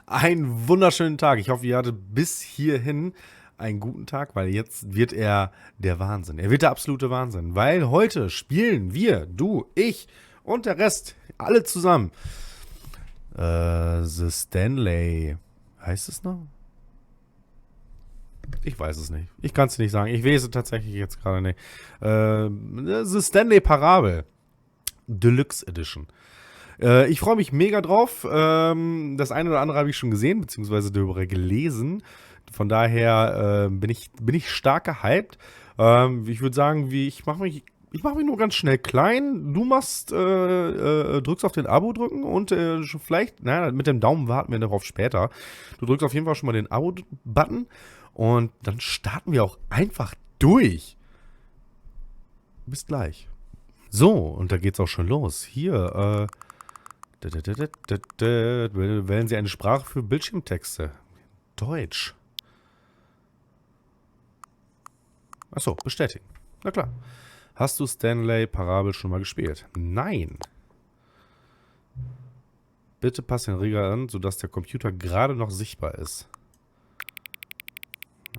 Einen wunderschönen Tag. Ich hoffe, ihr hattet bis hierhin einen guten Tag, weil jetzt wird er der Wahnsinn. Er wird der absolute Wahnsinn, weil heute spielen wir, du, ich und der Rest, alle zusammen. The Stanley. Heißt es noch? Ich weiß es nicht. Ich kann es nicht sagen. Ich weiß es tatsächlich jetzt gerade nicht. The Stanley Parable Deluxe Edition. Ich freue mich mega drauf. Das eine oder andere habe ich schon gesehen, beziehungsweise darüber gelesen. Von daher bin ich stark gehypt. Ich würde sagen, ich mache mich nur ganz schnell klein. Du drückst auf den Abo drücken und vielleicht, mit dem Daumen warten wir darauf später. Du drückst auf jeden Fall schon mal den Abo-Button und dann starten wir auch einfach durch. Bis gleich. So, und da geht's auch schon los. Hier, wählen Sie eine Sprache für Bildschirmtexte. Deutsch. Achso, bestätigen. Na klar. Hast du Stanley Parable schon mal gespielt? Nein. Bitte pass den Regler an, sodass der Computer gerade noch sichtbar ist.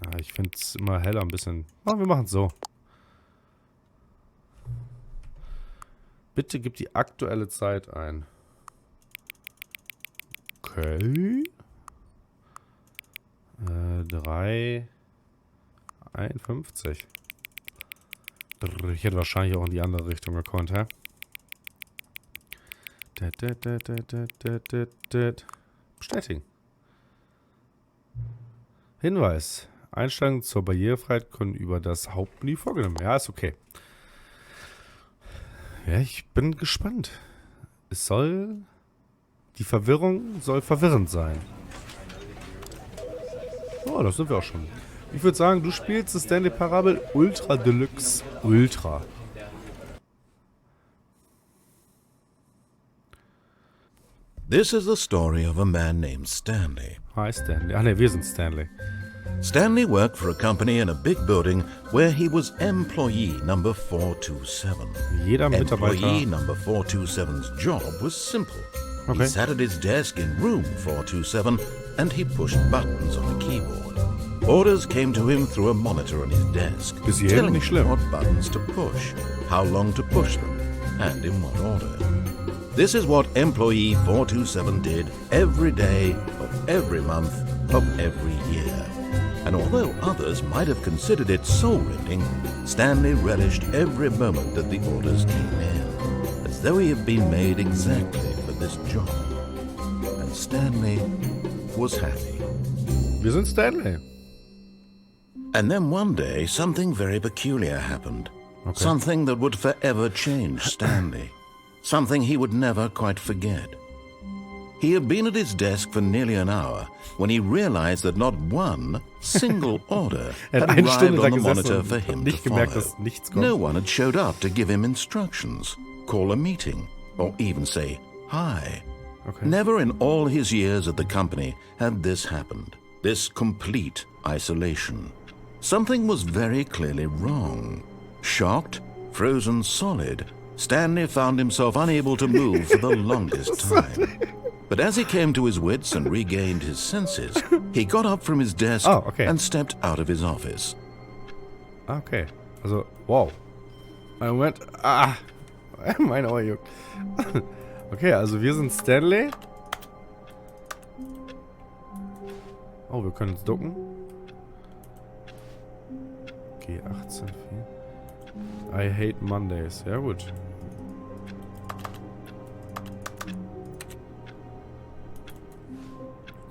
Ja, ich finde es immer heller ein bisschen. Oh, wir machen es so. Bitte gib die aktuelle Zeit ein. Okay. 3:51. Ich hätte wahrscheinlich auch in die andere Richtung gekonnt, hä? Bestätigen. Hinweis. Einstellungen zur Barrierefreiheit können über das Hauptmenü vorgenommen werden. Ja, ist okay. Ja, ich bin gespannt. Die Verwirrung soll verwirrend sein. Oh, das sind wir auch schon. Ich würde sagen, du spielst das Stanley Parable Ultra Deluxe Ultra. This is the story of a man named Stanley. Hi Stanley. Ach ne, wir sind Stanley. Stanley worked for a company in a big building where he was employee number 427. Jeder Mitarbeiter. Employee number 427's job was simple. Okay. He sat at his desk in room 427 and he pushed buttons on the keyboard. Orders came to him through a monitor on his desk, Bis hierhin telling nicht him schlimm. what buttons to push, how long to push them, and in what order. This is what employee 427 did every day of every month of every year. And although others might have considered it soul-rending, Stanley relished every moment that the orders came in, as though he had been made exactly for this job. And Stanley was happy. Wir sind Stanley. And then one day, something very peculiar happened. Okay. Something that would forever change Stanley. Something he would never quite forget. He had been at his desk for nearly an hour when he realized that not one single order had arrived on the monitor for him to follow. No one had showed up to give him instructions, call a meeting, or even say hi. Okay. Never in all his years at the company had this happened. This complete isolation. Something was very clearly wrong. Shocked, frozen solid, Stanley found himself unable to move for the longest time. But as he came to his wits and regained his senses, he got up from his desk and stepped out of his office. Okay, also, wow. Ein Moment, mein Ohr juckt. Okay, also wir sind Stanley. Oh, wir können uns ducken. G18. I hate Mondays. Ja gut.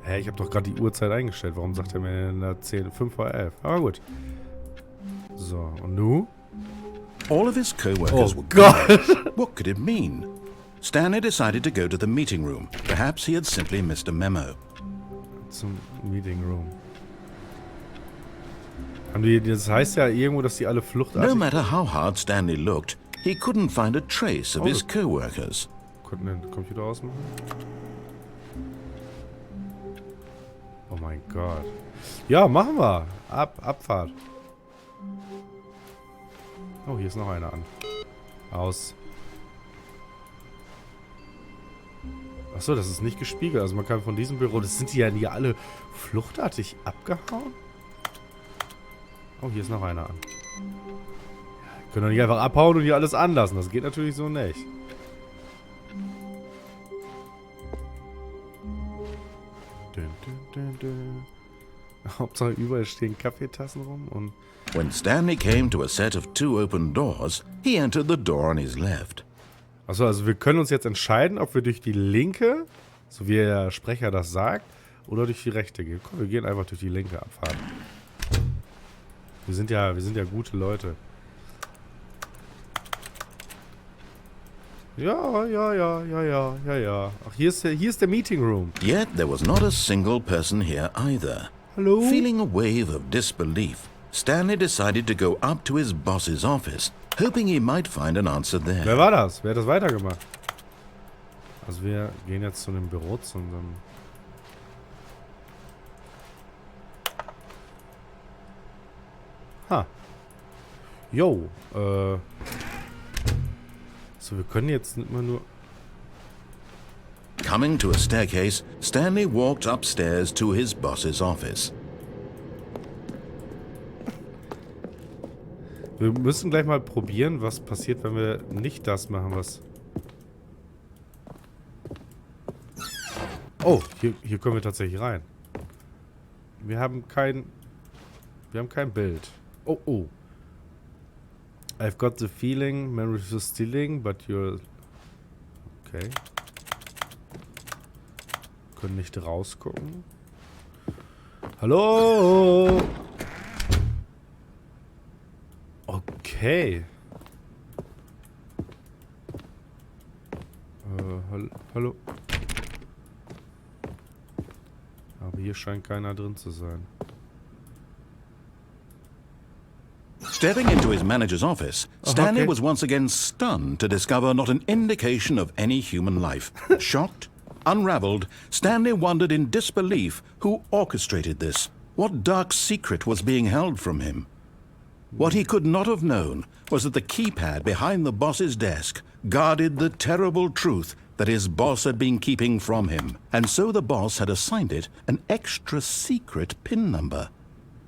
Hä, ich habe doch gerade die Uhrzeit eingestellt. Warum sagt er mir denn da 5:11? Aber gut. So, und nu? All of his co-workers were God. gone. What could it mean? Stanley decided to go to the meeting room. Perhaps he had simply missed a memo. Zum Meeting Room. Das heißt ja irgendwo, dass die alle fluchtartig... No matter how hard Stanley looked, he couldn't find a trace of his co-workers. Konnten den Computer ausmachen? Oh mein Gott. Ja, machen wir. Abfahrt. Oh, hier ist noch einer an. Aus. Achso, das ist nicht gespiegelt. Also man kann von diesem Büro... Das sind die ja nie alle fluchtartig abgehauen? Oh, hier ist noch einer an. Ja, können doch nicht einfach abhauen und hier alles anlassen. Das geht natürlich so nicht. Dun, dun, dun, dun. Hauptsache überall stehen Kaffeetassen rum und... When Stanley came to a set of 2 open doors, he entered the door on his left. Achso, also wir können uns jetzt entscheiden, ob wir durch die linke, so wie der Sprecher das sagt, oder durch die rechte gehen. Komm, wir gehen einfach durch die linke Abfahrt. Wir sind ja gute Leute. Ja. Ach, hier ist der Meeting Room. Yet there was not a single person here either. Hallo? Feeling a wave of disbelief, Stanley decided to go up to his boss's office, hoping he might find an answer there. Wer war das? Wer hat das weitergemacht? Also wir gehen jetzt zu dem Büro zu unserem... Ha. Yo, So, wir können jetzt nicht mehr nur... Coming to a staircase, Stanley walked upstairs to his boss's office. Wir müssen gleich mal probieren, was passiert, wenn wir nicht das machen, was... Oh, hier können wir tatsächlich rein. Wir haben kein Bild. Oh. I've got the feeling, memories are stealing, but you're... Okay. Können nicht rausgucken. Hallo! Okay. Hallo. Aber hier scheint keiner drin zu sein. Stepping into his manager's office, Stanley was once again stunned to discover not an indication of any human life. Shocked, unraveled, Stanley wondered in disbelief who orchestrated this. What dark secret was being held from him? What he could not have known was that the keypad behind the boss's desk guarded the terrible truth that his boss had been keeping from him. And so the boss had assigned it an extra secret PIN number.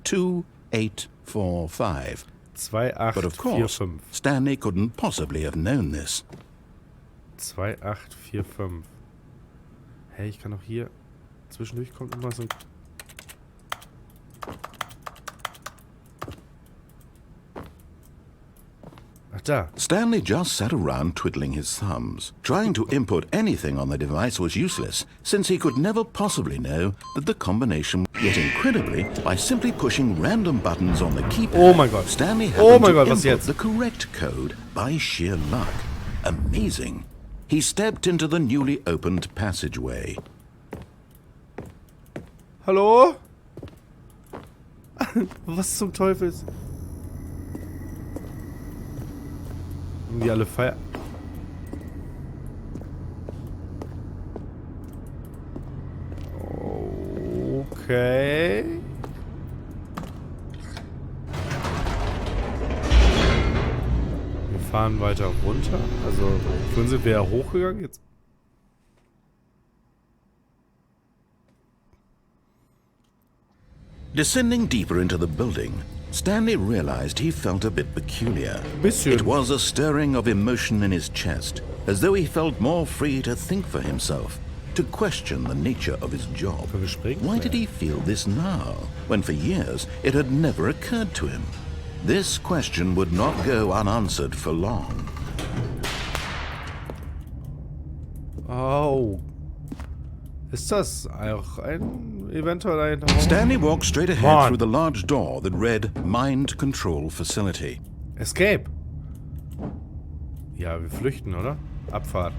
2845. But of course, Stanley couldn't possibly have known this. 2845. Hey, ich kann auch hier... Zwischendurch kommt immer so ein... Ach, da. Stanley just sat around twiddling his thumbs. Trying to input anything on the device was useless, since he could never possibly know that the combination... Yet incredibly, by simply pushing random buttons on the keypad, oh my God. Stanley happened to input jetzt? the correct code by sheer luck. Amazing. He stepped into the newly opened passageway. Hallo? Was zum Teufel ist... Die alle feiern. Okay. Wir fahren weiter runter. Also, vorhin sind wir ja hochgegangen. Jetzt. Descending deeper into the building, Stanley realized he felt a bit peculiar. It was a stirring of emotion in his chest, as though he felt more free to think for himself, to question the nature of his job. Why did he feel this now, when for years it had never occurred to him? This question would not go unanswered for long. Oh. Ist das auch eventuell ein... Stanley walked straight ahead through the large door that read Mind Control Facility. Escape. Ja, wir flüchten, oder? Abfahrt.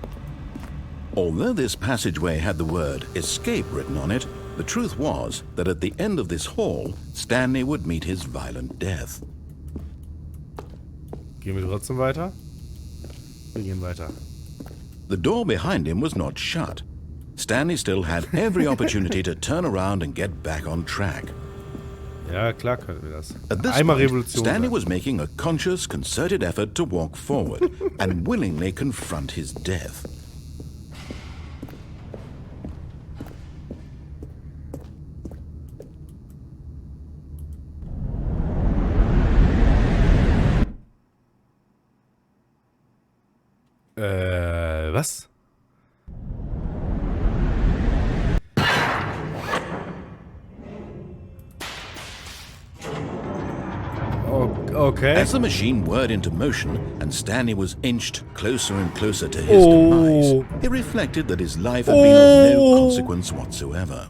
Although this passageway had the word escape written on it, the truth was that at the end of this hall, Stanley would meet his violent death. Gehen wir trotzdem weiter? Wir gehen weiter. The door behind him was not shut. Stanley still had every opportunity to turn around and get back on track. Ja, klar können wir das. At this point, Stanley was making a conscious, concerted effort to walk forward and willingly confront his death. Was? Okay. As the machine whirred into motion and Stanley was inched closer and closer to his demise, he reflected that his life had been of no consequence whatsoever.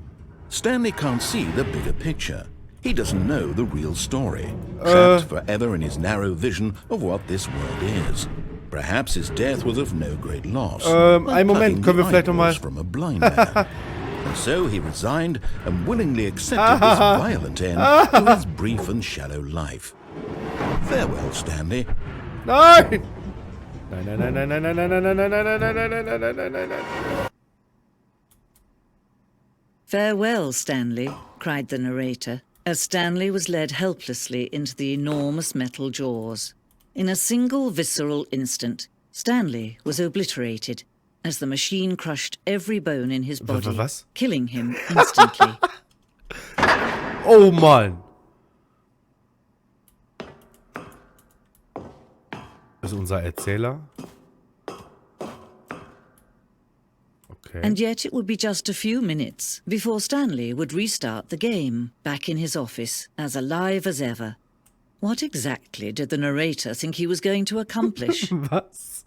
Stanley can't see the bigger picture. He doesn't know the real story, trapped forever in his narrow vision of what this world is. Perhaps his death was of no great loss. Einen Moment, können wir vielleicht nochmal... from a blind man. And so he resigned and willingly accepted this violent end to his brief and shallow life. Farewell, Stanley. Nein! Nein, nein, nein, nein, nein, nein, nein, nein, nein, nein, nein, nein, nein, nein, nein, nein, nein, nein. Farewell, Stanley, cried the narrator, as Stanley was led helplessly into the enormous metal jaws. In a single visceral instant, Stanley was obliterated, as the machine crushed every bone in his body, Was? killing him instantly. Oh Mann! Das ist unser Erzähler. Okay. And yet it would be just a few minutes before Stanley would restart the game, back in his office, as alive as ever. What exactly did the narrator think he was going to accomplish? Was?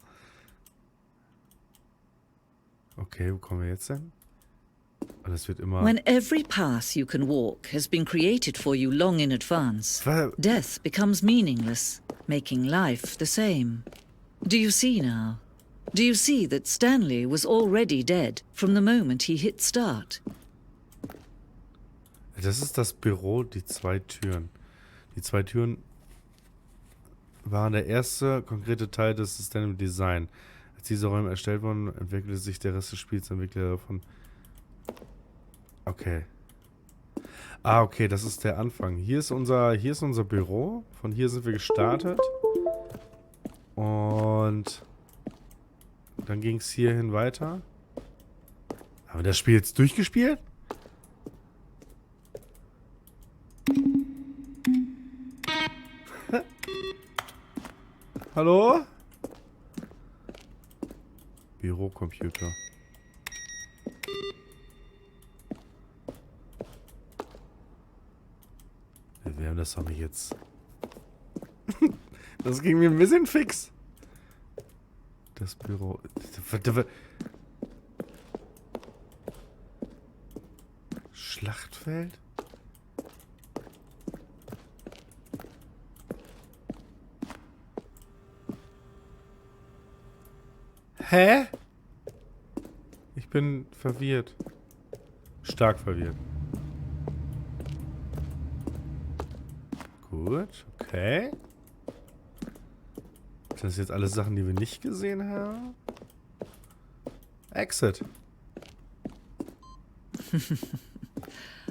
Okay, wo kommen wir jetzt hin? Das wird immer... When every path you can walk has been created for you long in advance, death becomes meaningless, making life the same. Do you see now? Do you see that Stanley was already dead from the moment he hit start? Das ist das Büro, die 2 Türen. Die 2 Türen waren der erste konkrete Teil des Sustainable Design. Als diese Räume erstellt wurden, entwickelte sich der Rest des Spiels, entwickelte davon. Okay. Ah, okay, das ist der Anfang. Hier ist unser Büro. Von hier sind wir gestartet. Und dann ging es hierhin weiter. Haben wir das Spiel jetzt durchgespielt? Hallo? Bürocomputer. Wir haben das doch nicht jetzt. Das ging mir ein bisschen fix. Das Büro. Schlachtfeld? Hä? Ich bin verwirrt. Stark verwirrt. Gut, okay. Das sind jetzt alles Sachen, die wir nicht gesehen haben. Exit.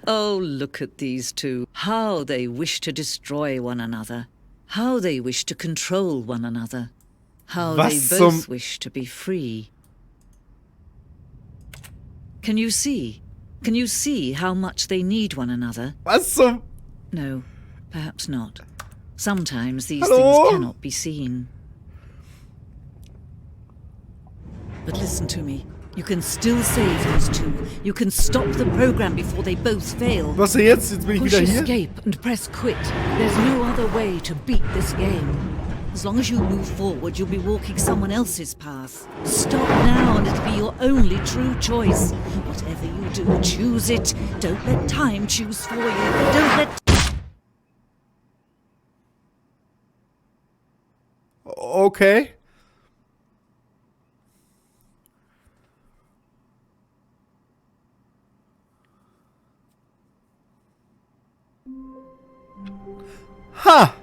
Oh, look at these two. How they wish to destroy one another. How they wish to control one another. How they both wish to be free. Can you see? Can you see how much they need one another? Was zum... No, perhaps not. Sometimes these things cannot be seen. But listen to me. You can still save these two. You can stop the program before they both fail. Was denn jetzt? Jetzt bin ich Push wieder hier. escape and press quit. There's no other way to beat this game. As long as you move forward, you'll be walking someone else's path. Stop now and it'll be your only true choice. Whatever you do, choose it. Don't let time choose for you. Don't let... Okay. Ha!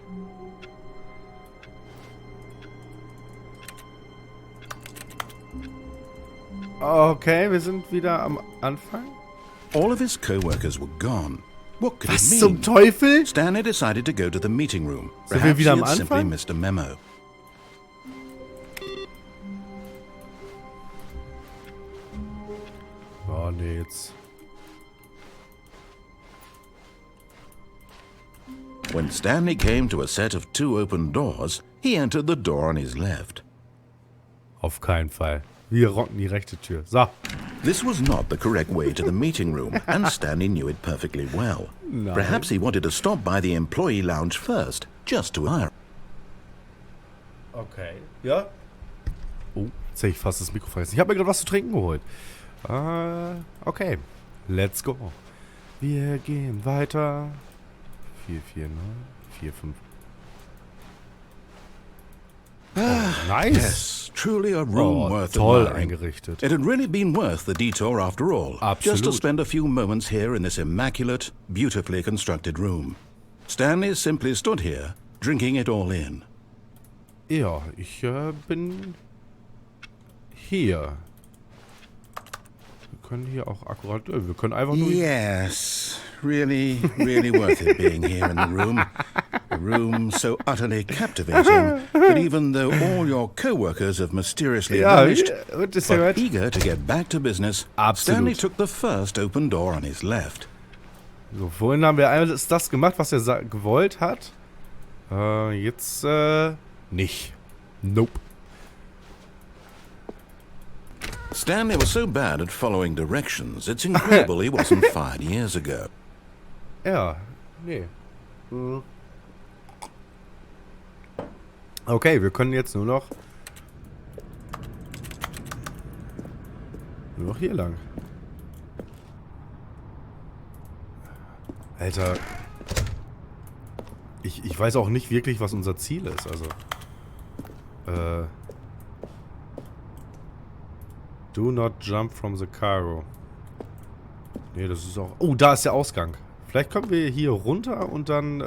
Okay, wir sind wieder am Anfang. All of his co-workers were gone. What could it Was mean? zum Teufel? Stanley decided to go to the meeting room. Sind wir Perhaps wieder he am had simply Anfang? missed a memo. Oh, nee, jetzt. When Stanley came to a set of 2 open doors, he entered the door on his left. Auf keinen Fall. Wir rocken die rechte Tür. So. This was not the correct way to the meeting room, and Stanley knew it perfectly well. Nein. Perhaps he wanted to stop by the employee lounge first, just to hire. Okay. Ja? Oh, jetzt hätte ich fast das Mikro vergessen. Ich habe mir gerade was zu trinken geholt. Okay. Let's go. Wir gehen weiter. 4, 4, 9, 4, 5. Oh, nice. Yes, truly a room worth toll admiring. eingerichtet. It had really been worth the detour after all. Just to Absolut. spend a few moments here in this immaculate, beautifully constructed room. Stanley simply stood here, drinking it all in. Ja, ich bin hier. Wir können hier auch akkurat... Wir können einfach nur... Yes, really, really worth it being here in the room. A room so utterly captivating that even though all your co-workers have mysteriously vanished, und ist but eager to get back to business, Stanley Absolut. took the first open door on his left. So, vorhin haben wir alles das gemacht, was er gewollt hat. Jetzt, nicht. Nope. Stanley was so bad at following directions, it's incredible he wasn't fired years ago. Ja, nee. Okay, wir können jetzt nur noch hier lang. Alter. Ich weiß auch nicht wirklich, was unser Ziel ist, also. Do not jump from the cargo. Nee, das ist auch... Oh, da ist der Ausgang. Vielleicht kommen wir hier runter und dann,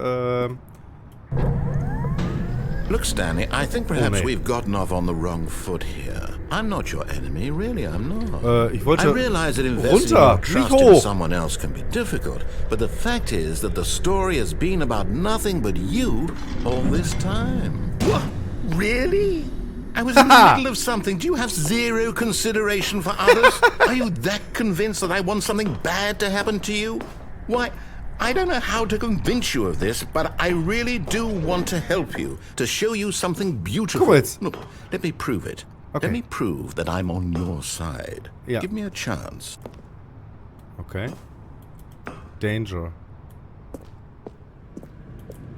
Look, Stanley, I think perhaps nee. we've gotten off on the wrong foot here. I'm not your enemy, really, I'm not. ich wollte... I realize that investing runter, your nicht trust in hoch. someone else can be difficult, but the fact is that the story has been about nothing but you all this time. What? Really? I was in the middle of something. Do you have zero consideration for others? Are you that convinced that I want something bad to happen to you? Why, I don't know how to convince you of this, but I really do want to help you, to show you something beautiful. Guck mal jetzt. Look, let me prove it. Okay. Let me prove that I'm on your side. Ja. Give me a chance. Okay. Danger.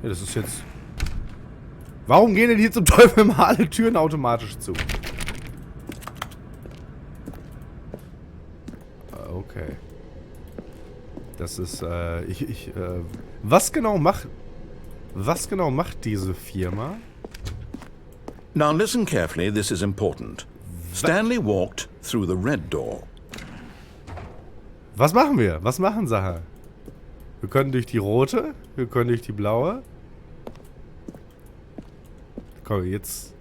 Ja, das ist jetzt... Warum gehen denn hier zum Teufel mal alle Türen automatisch zu? Okay. Das ist, was genau macht diese Firma? Now listen carefully, this is important. Stanley walked through the red door. Was machen wir? Was machen Sachen? Wir können durch die rote, wir können durch die blaue. Komm, jetzt.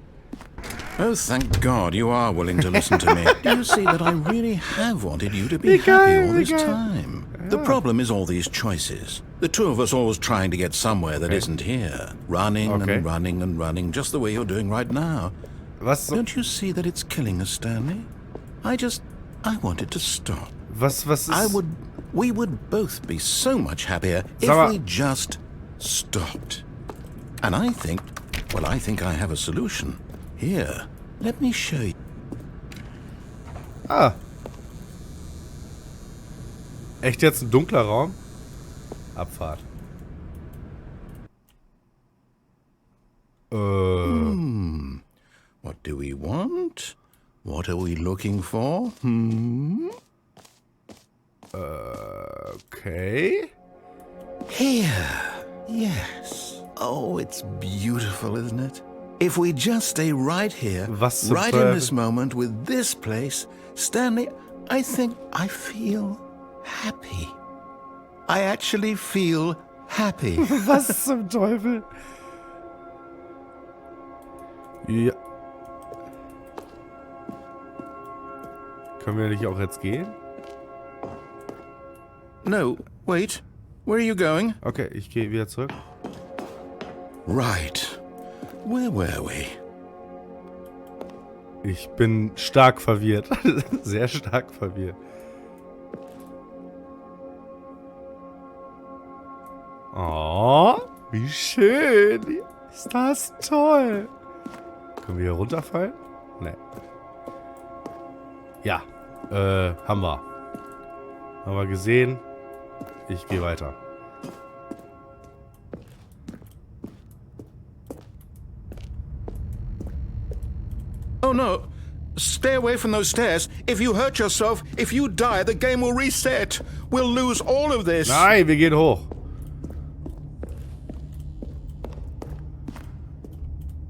Oh, thank God you are willing to listen to me. Do you see that I really have wanted you to be Wie geil, happy all this wie geil. time? The problem is all these choices. The two of us always trying to get somewhere that isn't here. Running Okay. and running and running, just the way you're doing right now. Was Don't you see that it's killing us, Stanley? I want it to stop. was ist... We would both be so much happier if Sag mal- we just stopped. And I think I have a solution. Here, let me show you. Ah. Echt jetzt ein dunkler Raum? Abfahrt. What do we want? What are we looking for? Okay. Here. Yes. Oh, it's beautiful, isn't it? If we just stay right here, Was zum right in Teufel? this moment with this place, Stanley, I think I feel happy. I actually feel happy. Was zum Teufel? Ja. Können wir nicht auch jetzt gehen? No, wait. Where are you going? Okay, ich gehe wieder zurück. Right. Where were we? Ich bin stark verwirrt. Sehr stark verwirrt. Oh, wie schön. Ist das toll. Können wir hier runterfallen? Nee. Ja, haben wir. Haben wir gesehen. Ich gehe weiter. Oh no! Stay away from those stairs. If you hurt yourself, if you die, the game will reset. We'll lose all of this. Nein, wir gehen hoch.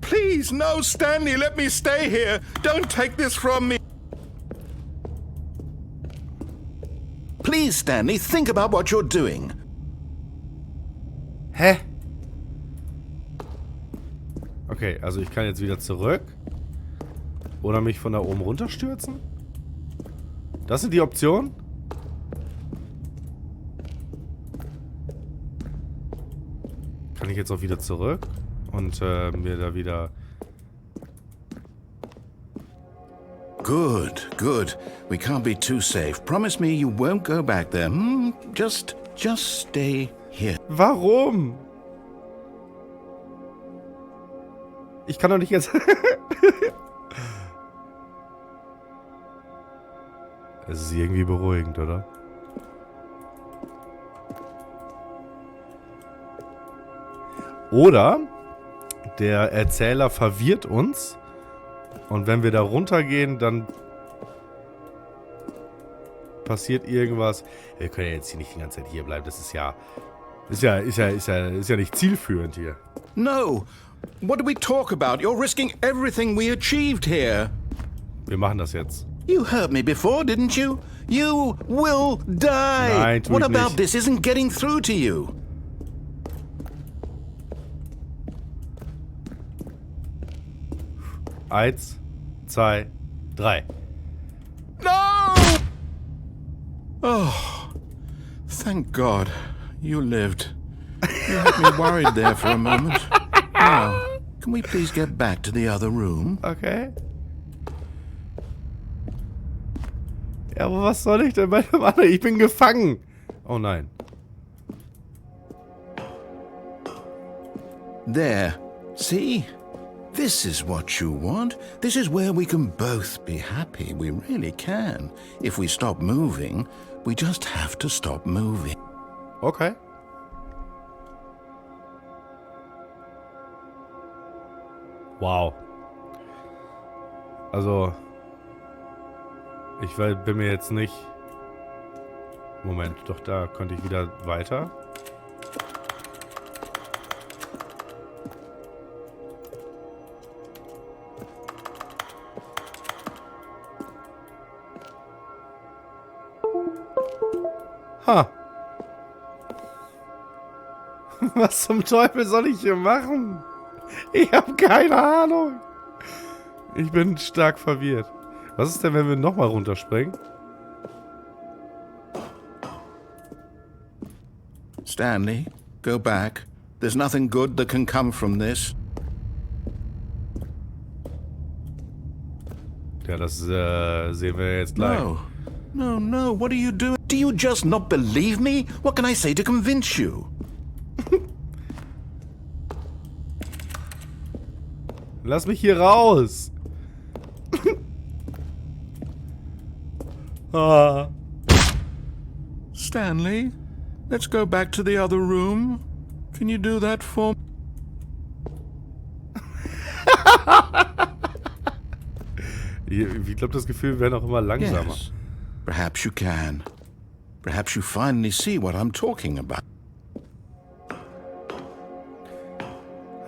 Please, no, Stanley, let me stay here. Don't take this from me. Please, Stanley, think about what you're doing. Hä? Okay, also ich kann jetzt wieder zurück. Oder mich von da oben runterstürzen? Das sind die Optionen? Kann ich jetzt auch wieder zurück? Und mir da wieder... Good, good. We can't be too safe. Promise me you won't go back there. Just stay here. Warum? Ich kann doch nicht jetzt... Es ist irgendwie beruhigend, oder? Oder der Erzähler verwirrt uns und wenn wir da runtergehen, dann passiert irgendwas. Wir können ja jetzt hier nicht die ganze Zeit hier bleiben. Das ist ja nicht zielführend hier. No. What do we talk about? You're risking everything we achieved here. Wir machen das jetzt. You heard me before, didn't you? You will die. Nein, tu What ich about nicht. this isn't getting through to you? Eins, zwei, drei. No! Oh, thank God you lived. You had me worried there for a moment. Now, can we please get back to the other room? Okay. Ja, aber was soll ich denn bei dem anderen? Ich bin gefangen. Oh nein. There. See? This is what you want. This is where we can both be happy. We really can. If we stop moving, we just have to stop moving. Okay. Wow. Also, bin mir jetzt nicht... Moment, doch da könnte ich wieder weiter. Ha. Was zum Teufel soll ich hier machen? Ich habe keine Ahnung. Ich bin stark verwirrt. Was ist denn, wenn wir nochmal runterspringen? Stanley, go back. There's nothing good that can come from this. Ja, das sehen wir jetzt gleich. No. What are you doing? Do you just not believe me? What can I say to convince you? Lass mich hier raus. Ah. Stanley, let's go back to the other room. Can you do that for me? Ich glaube, das Gefühl wäre noch immer langsamer. Yes. Perhaps you can. Perhaps you finally see what I'm talking about.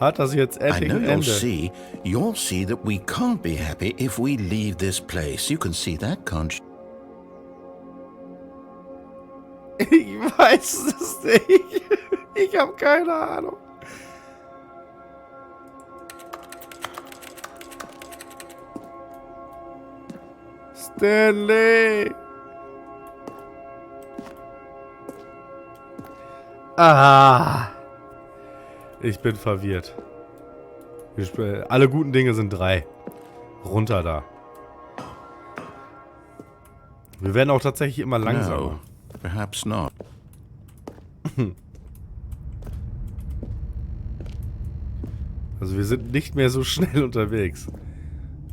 Hat das jetzt I endlich know ein Ende? you'll see that we can't be happy if we leave this place. You can see that, can't you? Ich weiß es nicht. Ich habe keine Ahnung. Stanley. Ah. Ich bin verwirrt. Alle guten Dinge sind 3. Runter da. Wir werden auch tatsächlich immer langsamer. No, perhaps not. Also wir sind nicht mehr so schnell unterwegs.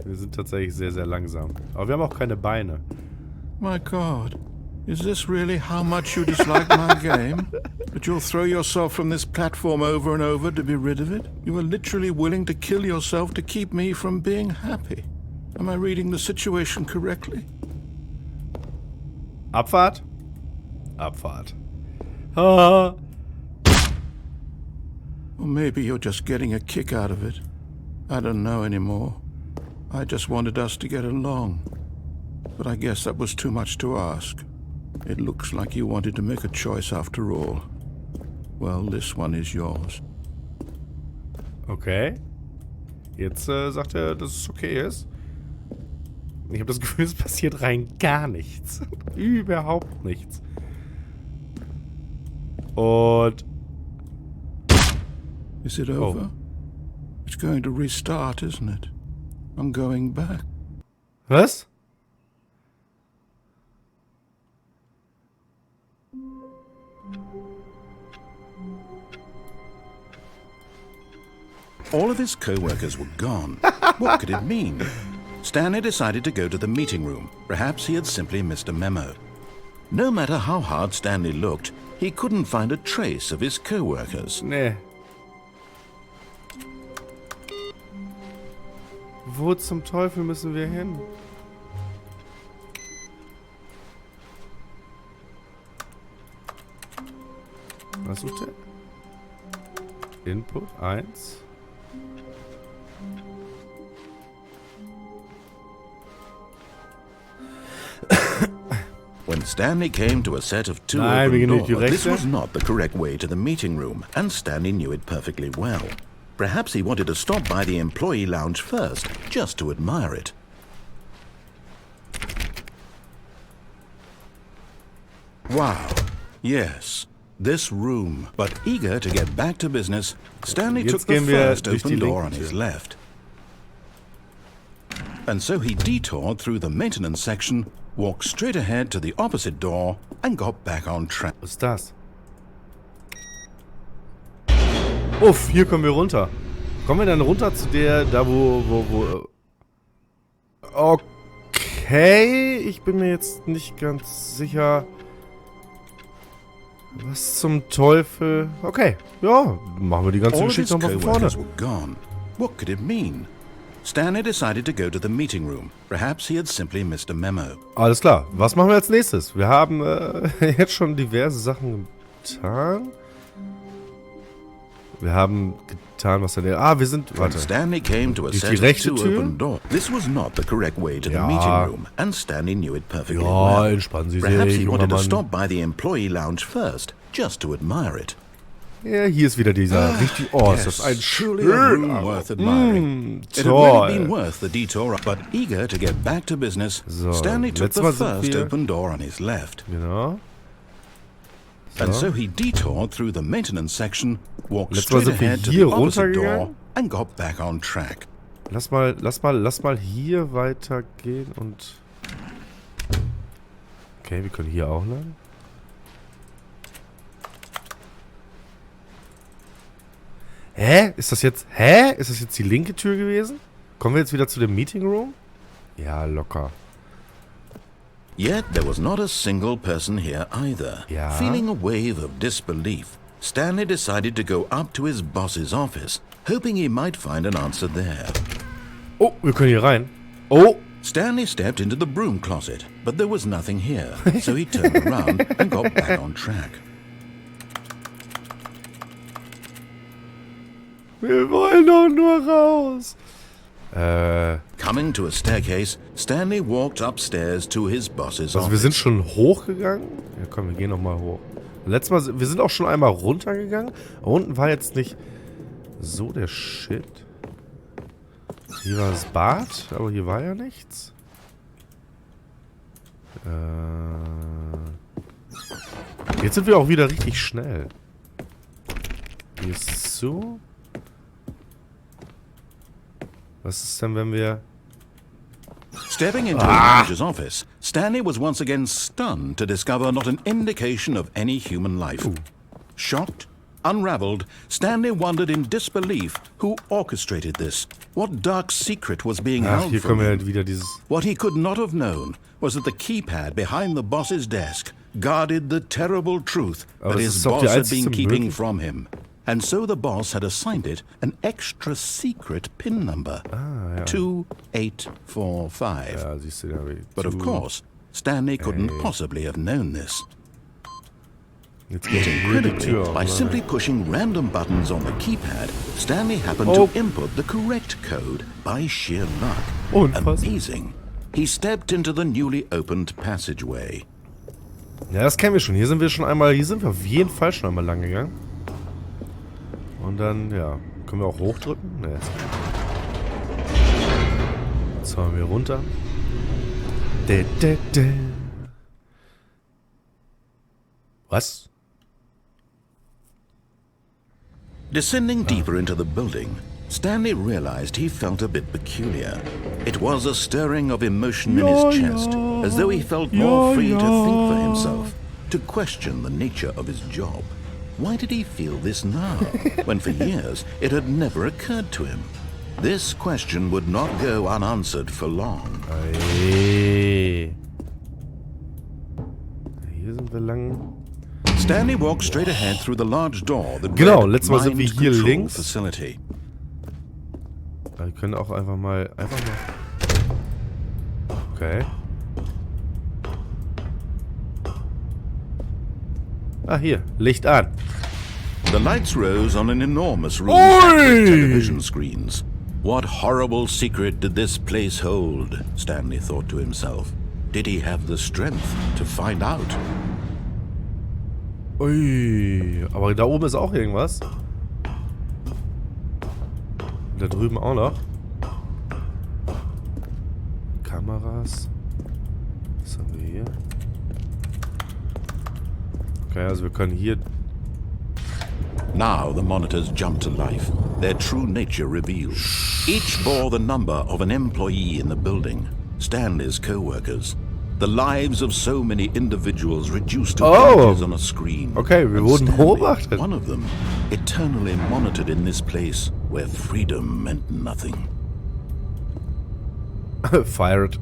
Wir sind tatsächlich sehr, sehr langsam. Aber wir haben auch keine Beine. My God, is this really how much you dislike my game? That you'll throw yourself from this platform over and over to be rid of it? You are literally willing to kill yourself to keep me from being happy. Am I reading the situation correctly? Abfahrt? Abfahrt. Ah. Or maybe you're just getting a kick out of it. I don't know anymore. I just wanted us to get along. But I guess that was too much to ask. It looks like you wanted to make a choice after all. Well, this one is yours. Okay. Jetzt sagt er, dass es okay ist. Ich habe das Gefühl, es passiert rein gar nichts. Überhaupt nichts. Und... Is it over? It's going to restart, isn't it? I'm going back. Was? All of his co-workers were gone. What could it mean? Stanley decided to go to the meeting room. Perhaps he had simply missed a memo. No matter how hard Stanley looked, he couldn't find a trace of his co-workers. Nee. Wo zum Teufel müssen wir hin? Was sucht er? Input 1. When Stanley came to a set of two Nein, wir open gehen durch die doors, this rechte. was not the correct way to the meeting room, and Stanley knew it perfectly well. Perhaps he wanted to stop by the employee lounge first, just to admire it. Wow. Yes, this room. But eager to get back to business, Stanley Jetzt took the gehen wir first durch die open door linke on his Tür. left. And so he detoured through the maintenance section, walked straight ahead to the opposite door, and got back on track. Was ist das? Uff, hier kommen wir runter. Kommen wir dann runter zu der, da wo... Okay, ich bin mir jetzt nicht ganz sicher. Was zum Teufel? Okay, ja, machen wir die ganze All of his Geschichte nochmal von vorne. co-workers were gone. What could it mean? Stanley decided to go to the meeting room. Perhaps he had simply missed a memo. Alles klar, was machen wir als nächstes? Wir haben jetzt schon diverse Sachen getan. Wir haben getan, was er... Ah, wir sind... When Warte. Stanley came to a Durch die set of rechte two Tür? open doors. This was not the correct way to the Ja. meeting room, and Stanley knew it perfectly Ja, well. entspannen Sie Perhaps sich, he junger wanted to Mann. stop by the employee lounge first, just to admire it. Ja, hier ist wieder dieser richtig... Oh, ist das ein truly a room schöner... worth admiring. It had toll. really been worth the detour, but eager to get back to business, So, Stanley took letztes the Mal sind first wir- open door on his left. Genau. And So. so he detoured through the maintenance section, walked Letztes Mal straight sind wir ahead to hier the opposite door, runtergegangen. and got back on track. Lass mal hier weitergehen und... Okay, wir können hier auch lang. Hä? Ist das jetzt... Hä? Ist das jetzt die linke Tür gewesen? Kommen wir jetzt wieder zu dem Meeting Room? Ja, locker. Yet there was not a single person here either. Ja. Feeling a wave of disbelief, Stanley decided to go up to his boss's office, hoping he might find an answer there. Oh, wir können hier rein. Oh! Stanley stepped into the broom closet, but there was nothing here, so he turned around and got back on track. Wir wollen doch nur raus. Coming to a staircase, Stanley walked upstairs to his boss's Also wir office. sind schon hochgegangen. Ja komm, wir gehen nochmal hoch. Letztes Mal, wir sind auch schon einmal runtergegangen. Unten war jetzt nicht so der Shit. Hier war das Bad, aber hier war ja nichts. Jetzt sind wir auch wieder richtig schnell. Hier ist so. Was ist denn, wenn wir... Stepping into his manager's office, Stanley was once again stunned to discover not an indication of any human life. Shocked, Unraveled, Stanley wondered in disbelief who orchestrated this. What dark secret was being Ach, held hier from kommen wir him? halt wieder dieses... What he could not have known was that the keypad behind the boss's desk guarded the terrible truth Aber that das his ist doch die boss had einzigste been keeping Möglichkeit. from him. And so the boss had assigned it an extra secret PIN number. Ah, ja. 2845. Ja, siehst du, da habe ich... But of course, Stanley couldn't possibly have known this. Jetzt Yet geht hier die incredibly, Tür auf. by simply pushing random buttons on the keypad, Stanley happened Oh. to input the correct code by sheer luck. Unfassbar. Amazing. He stepped into the newly opened passageway. Ja, das kennen wir schon. Hier sind wir auf jeden Fall schon einmal lang gegangen. Und dann, ja, können wir auch hochdrücken? Ne, jetzt fahren wir runter. Was? Descending deeper into the building, Stanley realized he felt a bit peculiar. It was a stirring of emotion in his chest, as though he felt more free to think for himself, to question the nature of his job. Why did he feel this now, when for years it had never occurred to him? This question would not go unanswered for long. Hey. Hier sind wir lang. Stanley walked straight ahead through the large door that Genau, read letztes Mal sind wir Mind hier Control links. Facility. Wir können auch einfach mal... Okay. Ah, hier. Licht an. The lights rose on an enormous room Oi! packed with television screens. What horrible secret did this place hold? Stanley thought to himself. Did he have the strength to find out? Ui. Aber da oben ist auch irgendwas. Da drüben auch noch. Kameras. Was haben wir hier? Okay, also wir können hier... Now the monitors jumped to life, their true nature revealed. Each bore the number of an employee in the building, Stanley's co-workers. The lives of so many individuals reduced to pages on a screen. Okay, wir And wurden Stanley, beobachtet. one of them, eternally monitored in this place where freedom meant nothing. Fired.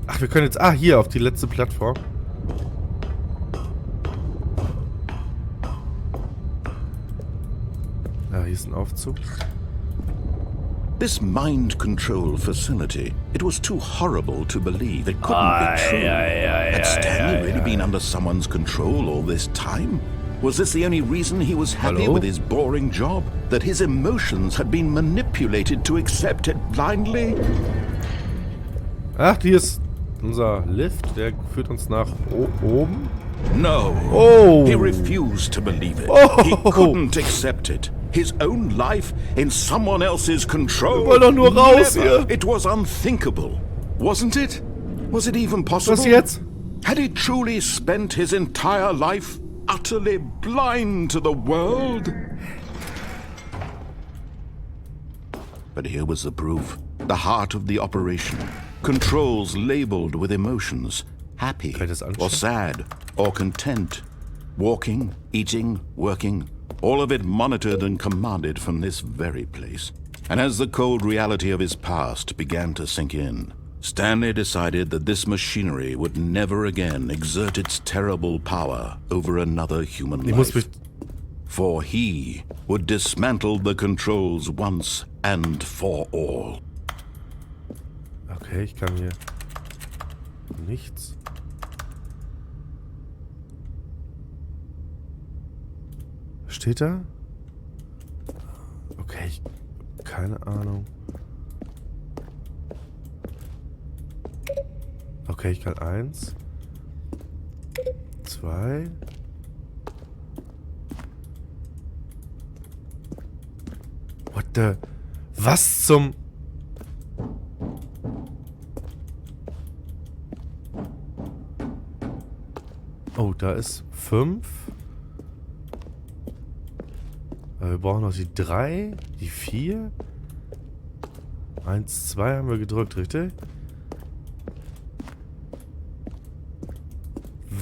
Ach, wir können jetzt... Ah, hier, auf die letzte Plattform. Ah, hier ist ein Aufzug. This mind control facility, it was too horrible to believe. It couldn't be true. Had Stanley really been under someone's control all this time? Was this the only reason he was happy Hello? with his boring job? That his emotions had been manipulated to accept it blindly? Ach, hier ist unser Lift. Der führt uns nach oben. No. Oh. He refused to believe it. Oh. He couldn't accept it. His own life in someone else's control. Wir wollen doch nur raus Never. hier. It was unthinkable. Wasn't it? Was it even possible? Was jetzt? Had he truly spent his entire life utterly blind to the world? But here was the proof. The heart of the operation. Controls labeled with emotions. Happy Kann ich das anschauen? or sad or content. Walking, eating, working. All of it monitored and commanded from this very place. And as the cold reality of his past began to sink in, Stanley decided that this machinery would never again exert its terrible power over another human Ich muss life. mich... For he would dismantle the controls once and for all. Okay, ich kann hier... Nichts. Was steht da? Okay, keine Ahnung. Okay, ich kann 1, 2. What the... Was zum... Oh, da ist 5. Wir brauchen noch die 3, die 4. 1, 2 haben wir gedrückt, richtig?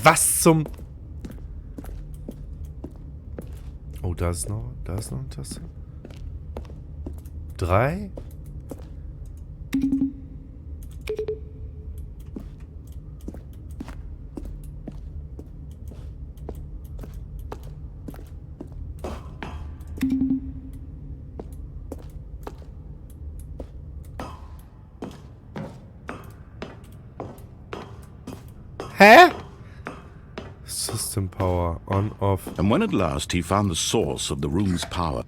Was zum... Oh, da ist noch eine Taste. 3. Hä? System power on, off. And when at last he found the source of the room's power...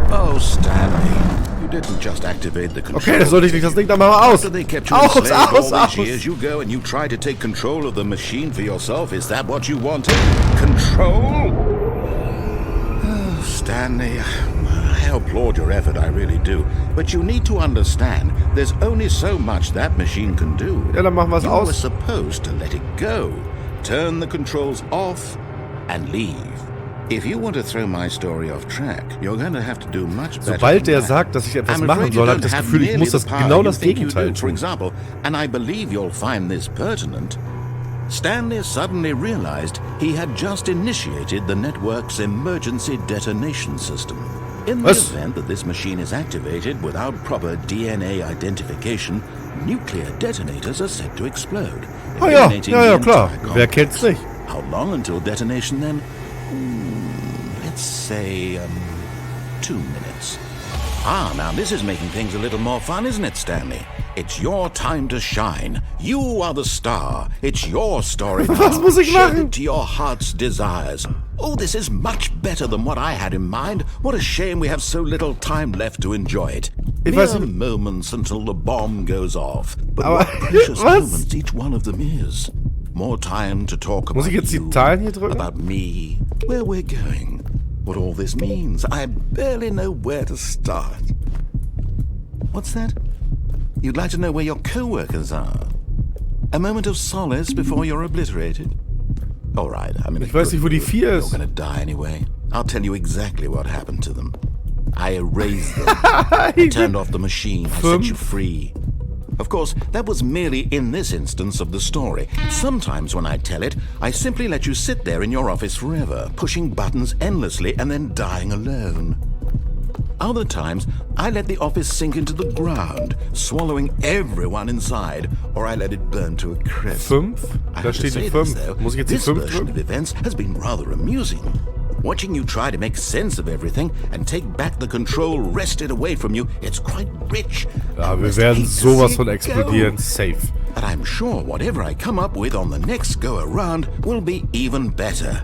Oh, Stanley, you didn't just activate the control. Okay, das sollte ich nicht. Das Ding da mal aus. After they kept you enslaved all these years, you go and you try to take control of the machine for yourself. Is that what you wanted? Control? Oh, Stanley, I applaud your effort, I really do. But you need to understand, there's only so much that machine can do. Ja, dann machen wir es aus. You were supposed to let it go. Turn the controls off and leave. If you want to throw my story off track, you're going to have to do much better. Sobald der sagt, dass ich etwas machen soll, habe ich das Gefühl, ich muss das genau das Gegenteil tun. For example, and I believe you'll find this pertinent, Stanley suddenly realized he had just initiated the network's emergency detonation system. In the event that this machine is activated without proper DNA identification, nuclear detonators are set to explode. Oh ja, klar. Wer kennt's nicht? How long until detonation then? Let's say, 2 minutes. Now this is making things a little more fun, isn't it, Stanley? It's your time to shine. You are the star. It's your story now. Was muss ich machen? Shape it to your heart's desires. Oh, this is much better than what I had in mind. What a shame we have so little time left to enjoy it. Mere moments until the bomb goes off. But what precious moments each one of them is. More time to talk about you, about me, where we're going, what all this means. I barely know where to start. What's that? You'd like to know where your co-workers are? A moment of solace before you're obliterated? All right, I'm in a Ich weiß nicht, wo die 4 ist. You're gonna die anyway. I'll tell you exactly what happened to them. I erased them. I turned off the machine. I set you free. Of course, that was merely in this instance of the story. Sometimes when I tell it, I simply let you sit there in your office forever, pushing buttons endlessly and then dying alone. Other times, I let the office sink into the ground, swallowing everyone inside, or I let it burn to a crisp. 5? Da steht die 5. Muss ich jetzt die 5 This version of events has been rather amusing. Watching you try to make sense of everything and take back the control wrested away from you, it's quite rich. Ja, wir werden sowas von explodieren. Safe. But I'm sure whatever I come up with on the next go-around will be even better.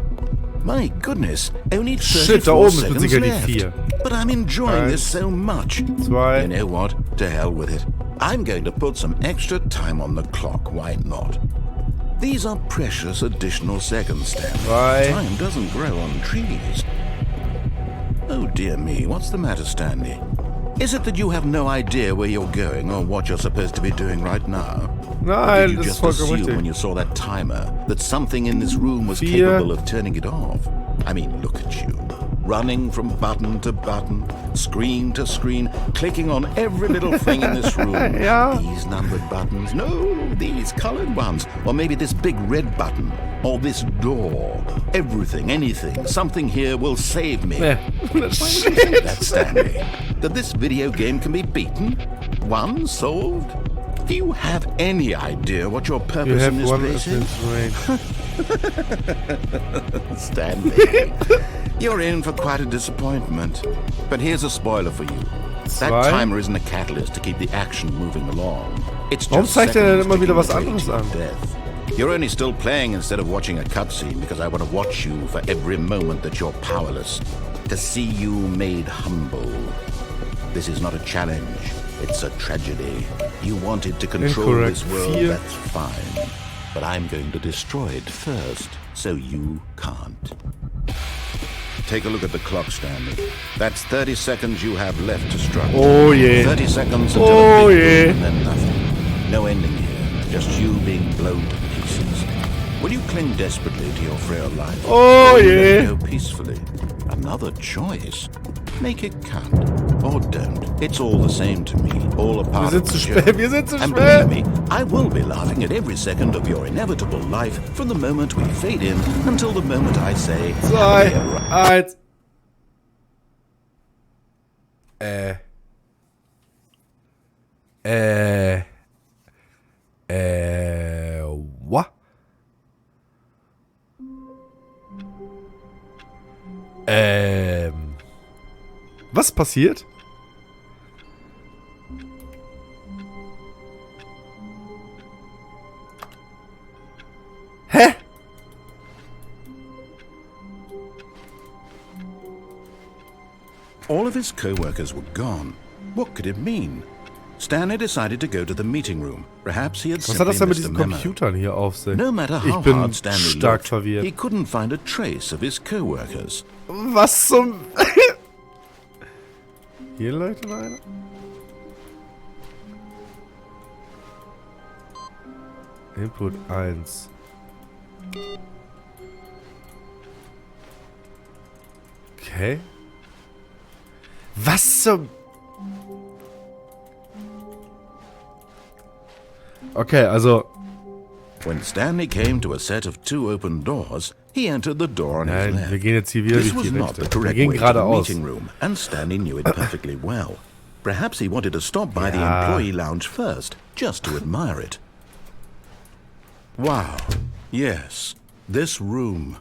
My goodness, only 34 seconds left. But I'm enjoying this so much. 2. You know what? To hell with it. I'm going to put some extra time on the clock. Why not? These are precious additional seconds, Stanley. Time doesn't grow on trees. Oh dear me, what's the matter, Stanley? Is it that you have no idea where you're going or what you're supposed to be doing right now? Nein, did you just assume when you saw that timer that something in this room was capable of turning it off? I mean, look at you. Running from button to button, screen to screen, clicking on every little thing in this room. These numbered buttons. No, these colored ones. Or maybe this big red button. Or this door. Everything, anything, something here will save me. Why would you think that, Stanley? That this video game can be beaten? Won? Solved? Do you have any idea what your purpose in this place is? Stanley, you're in for quite a disappointment. But here's a spoiler for you. That timer isn't a catalyst to keep the action moving along. It's just seconds to death. You're only still playing instead of watching a cutscene because I want to watch you for every moment that you're powerless. To see you made humble. This is not a challenge. It's a tragedy. You wanted to control this world, that's fine. But I'm going to destroy it first, so you can't. Take a look at the clock, Stanley. That's 30 seconds you have left to struggle. Oh yeah. 30 seconds until a big boom and then nothing. No ending here, just you being blown to pieces. Will you cling desperately to your frail life? Oh or yeah. Go peacefully. Another choice. Make it count. or don't. It's all the same to me. All a Wir part sind of zu the spät, show. wir sind zu And spät. believe me, I will be laughing at every second of your inevitable life from the moment we fade in until the moment I say, 2, 1. What? Was passiert? Hä? all of his co-workers were gone. What could it mean? Stanley decided to go to the meeting room. Perhaps he had Was hat das simply denn mit missed a diesen memo. Computern hier auf sich? No matter Ich how bin hard Stanley stark looked, verwirrt. he couldn't find a trace of his co-workers. Was zum... Hier Leute, einer? Input 1. Okay. Was zum... Okay, also... When Stanley came to a set of 2 open doors, he entered the door on his Nein, left. wir gehen jetzt hier wieder This durch was die not the Rechte. Wir correct gehen way to the geradeaus. meeting room, and Stanley knew it perfectly well. Perhaps he wanted to stop by the Ja. employee lounge first, just to admire it. Wow. Yes. This room.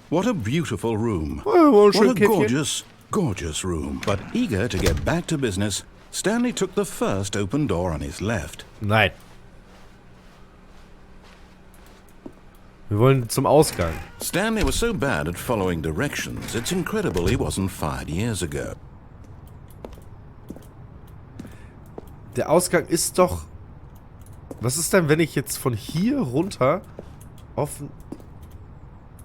What a beautiful room. Oh, What schön a Käffchen. gorgeous, gorgeous room. But eager to get back to business, Stanley took the first open door on his left. Nein. Wir wollen zum Ausgang. Stanley was so bad at following directions, it's incredible he wasn't fired years ago. Der Ausgang ist doch... Was ist denn, wenn ich jetzt von hier runter auf...